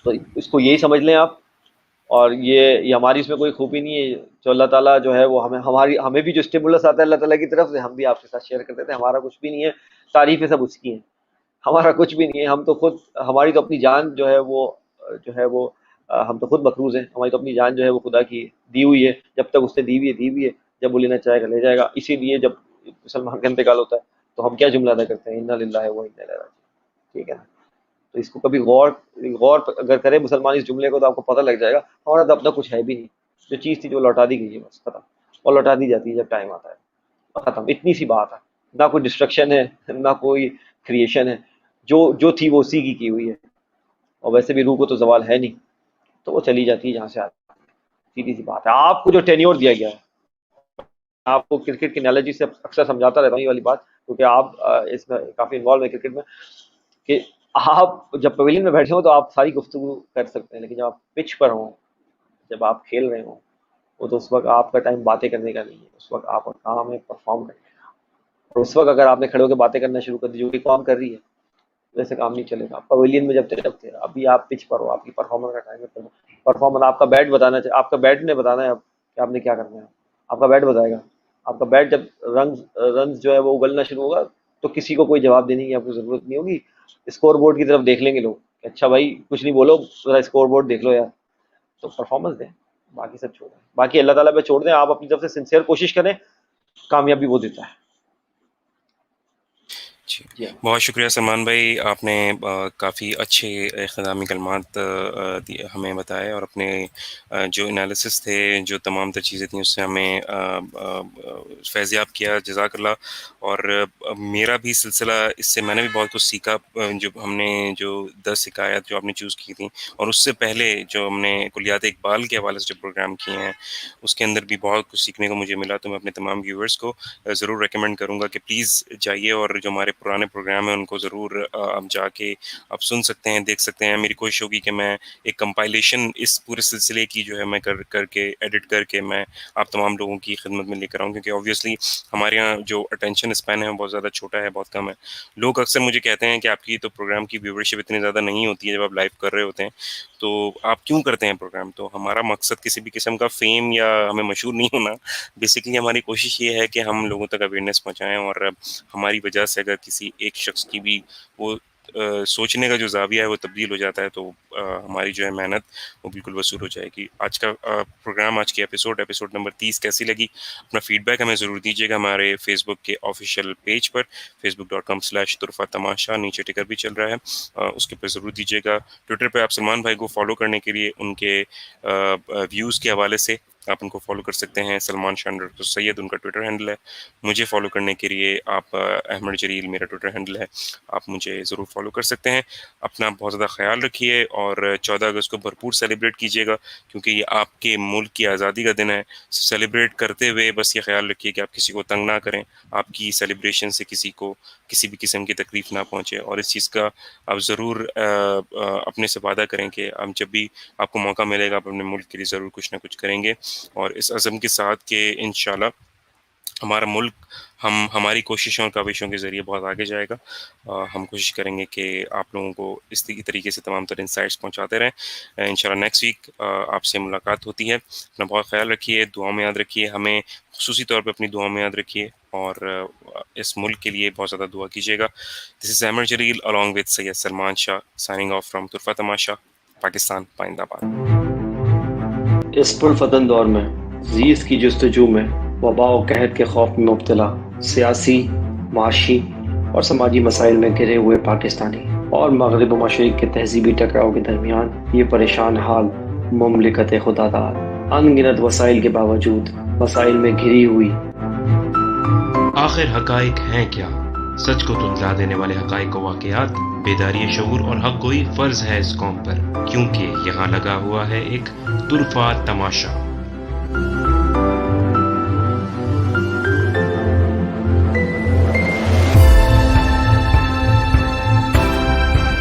تو اس کو یہی سمجھ لیں آپ. اور یہ ہماری اس میں کوئی خوبی نہیں ہے. جو اللہ تعالیٰ جو ہے وہ ہمیں بھی جو اسٹیمولس آتا ہے اللہ تعالیٰ کی طرف سے، ہم بھی آپ کے ساتھ شیئر کرتے تھے. ہمارا کچھ بھی نہیں ہے، تعریفیں سب اس کی ہیں. ہمارا کچھ بھی نہیں ہے. ہم تو خود، ہماری تو اپنی جان جو ہے وہ ہم تو خود مقروض ہیں. ہماری تو اپنی جان جو ہے وہ خدا کی دی ہوئی ہے. جب تک اس نے دی ہوئی ہے جب وہ لینا چاہے گا لے جائے گا. اسی لیے جب مسلمان کا انتقال ہوتا ہے تو ہم کیا جملہ ادا کرتے ہیں، انا للہ و انا الیہ راجعون. ٹھیک ہے نا؟ تو اس کو کبھی غور اگر کرے مسلمان اس جملے کو، تو آپ کو پتہ لگ جائے گا ہمارا تو اپنا کچھ ہے بھی نہیں. جو چیز تھی جو لوٹا دی گئی ہے، بس ختم. اور لوٹا دی جاتی ہے جب ٹائم آتا ہے، ختم. اتنی سی بات ہے. نہ کوئی ڈسٹرکشن ہے، نہ کوئی کریشن ہے. جو تھی وہ اسی کی ہوئی ہے. اور ویسے بھی روح کو تو زوال ہے نہیں، تو وہ چلی جاتی ہے جہاں سے آتی ہے. سیدھی سی بات ہے. آپ کو جو ٹینیور دیا گیا ہے، آپ کو کرکٹ کی انالوجی سے اکثر سمجھاتا رہتا ہوں یہ والی بات، کیونکہ آپ اس میں کافی انوالو ہیں کرکٹ میں، کہ آپ جب پویلین میں بیٹھے ہوں تو آپ ساری گفتگو کر سکتے ہیں، لیکن جب آپ پچ پر ہوں، جب آپ کھیل رہے ہوں، وہ تو اس وقت آپ کا ٹائم باتیں کرنے کا نہیں ہے. اس وقت آپ کا کام ہے پرفارم کرنے کا. اور اس وقت اگر آپ نے کھڑے ہو کے باتیں کرنا شروع کر دی جو کہ کام کر رہی ہے، ویسے کام نہیں چلے گا. آپ پویلین میں جب تھے، ابھی آپ پچ پر ہو، آپ کی پرفارمنس کا ٹائم ہے. پرفارمنس آپ کا بیٹ بتانا چاہیے، آپ کا بیٹ نے بتانا ہے اب کہ آپ نے کیا کرنا ہے. آپ کا بیٹ بتائے گا. آپ کا بیٹ جب رنز جو ہے وہ اگلنا شروع ہوگا، تو کسی کو کوئی جواب دینے کی آپ کو ضرورت نہیں ہوگی. اسکور بورڈ کی طرف دیکھ لیں گے لوگ کہ اچھا بھائی کچھ نہیں بولو، ذرا اسکور بورڈ دیکھ لو یار. تو پرفارمنس دیں، باقی سب چھوڑ دیں. باقی اللہ تعالیٰ پہ چھوڑ دیں. آپ اپنی طرف سے سنسیئر کوشش کریں، کامیابی وہ دیتا ہے.
جی
جی ہاں.
بہت شکریہ سلمان بھائی، آپ نے کافی اچھے اختتامی کلمات ہمیں بتائے، اور اپنے جو انالیسس تھے، جو تمام تر چیزیں تھیں، اس سے ہمیں فیضیاب کیا. جزاک اللہ. اور میرا بھی سلسلہ اس سے میں نے بھی بہت کچھ سیکھا. جو ہم نے جو 10 حکایت جو آپ نے چوز کی تھیں، اور اس سے پہلے جو ہم نے کلیات اقبال کے حوالے سے جو پروگرام کیے ہیں، اس کے اندر بھی بہت کچھ سیکھنے کو مجھے ملا. تو میں اپنے تمام ویورز کو ضرور ریکمینڈ کروں گا کہ پلیز جائیے، اور جو ہمارے پرانے پروگرام ہیں ان کو ضرور آپ جا کے آپ سن سکتے ہیں، دیکھ سکتے ہیں. میری کوشش ہوگی کہ میں ایک کمپائلیشن اس پورے سلسلے کی جو ہے میں کر کے ایڈٹ کر کے میں آپ تمام لوگوں کی خدمت میں لے کر آؤں، کیونکہ اوبویسلی ہمارے یہاں جو اٹینشن اسپین ہے وہ بہت زیادہ چھوٹا ہے، بہت کم ہے. لوگ اکثر مجھے کہتے ہیں کہ آپ کی تو پروگرام کی ویورشپ اتنی زیادہ نہیں ہوتی ہے جب آپ لائیو کر رہے ہوتے ہیں، تو آپ کیوں کرتے ہیں پروگرام؟ تو ہمارا مقصد کسی بھی قسم کا فیم یا ہمیں مشہور نہیں ہونا. بیسیکلی ہماری کوشش یہ ہے کہ ہم لوگوں تک اویئرنیس پہنچائیں، اور ہماری وجہ سے اگر کسی کسی ایک شخص کی بھی وہ سوچنے کا جو زاویہ ہے وہ تبدیل ہو جاتا ہے تو ہماری جو ہے محنت وہ بالکل وصول ہو جائے گی. آج کا پروگرام، آج کی ایپیسوڈ نمبر 30 کیسی لگی؟ اپنا فیڈ بیک ہمیں ضرور دیجیے گا ہمارے فیس بک کے آفیشیل پیج پر، facebook.com/طرفہ تماشا. نیچے ٹکر بھی چل رہا ہے، اس کے پر ضرور دیجیے گا. ٹویٹر پہ آپ سلمان بھائی کو فالو کرنے کے لیے ان کے ویوز کے حوالے سے آپ ان کو فالو کر سکتے ہیں. سلمان شاہ سید ان کا ٹویٹر ہینڈل ہے. مجھے فالو کرنے کے لیے آپ احمد جلیل میرا ٹویٹر ہینڈل ہے، آپ مجھے ضرور فالو کر سکتے ہیں. اپنا بہت زیادہ خیال رکھیے اور 14 اگست کو بھرپور سیلیبریٹ کیجیے گا، کیونکہ یہ آپ کے ملک کی آزادی کا دن ہے. سیلیبریٹ کرتے ہوئے بس یہ خیال رکھیے کہ آپ کسی کو تنگ نہ کریں، آپ کی سیلیبریشن سے کسی کو کسی بھی قسم کی تکلیف نہ پہنچے، اور اس چیز کا آپ ضرور اپنے سے وعدہ کریں کہ ہم جب بھی آپ کو موقع ملے گا آپ اپنے ملک کے لیے ضرور کچھ نہ کچھ کریں گے. اور اس عزم کے ساتھ کہ انشاءاللہ ہمارا ملک ہماری کوششوں اور کاوشوں کے ذریعے بہت آگے جائے گا. ہم کوشش کریں گے کہ آپ لوگوں کو اس طریقے سے تمام تر انسائٹس پہنچاتے رہیں. انشاءاللہ نیکسٹ ویک آپ سے ملاقات ہوتی ہے. اپنا بہت خیال رکھیے، دعاؤں میں یاد رکھیے، ہمیں خصوصی طور پہ اپنی دعاؤں میں یاد رکھیے، اور اس ملک کے لیے بہت زیادہ دعا کیجیے گا. دس از احمد جلیل along with Syed Salman Shah signing off from طرفہ تماشا، پاکستان پائندہ باد.
اس پرفتن دور میں زیست کی جستجو میں وبا و قحط کے خوف میں مبتلا سیاسی، معاشی اور سماجی مسائل میں گھرے ہوئے پاکستانی اور مغرب و مشرق کے تہذیبی ٹکراؤ کے درمیان یہ پریشان حال مملکت خدا داد ان گنت وسائل کے باوجود مسائل میں گھری ہوئی.
آخر حقائق ہیں کیا؟ سچ کو تندلا دینے والے حقائق و واقعات، بیداری شعور اور حق گوئی فرض ہے اس قوم پر، کیونکہ یہاں لگا ہوا ہے ایک طرفہ تماشا.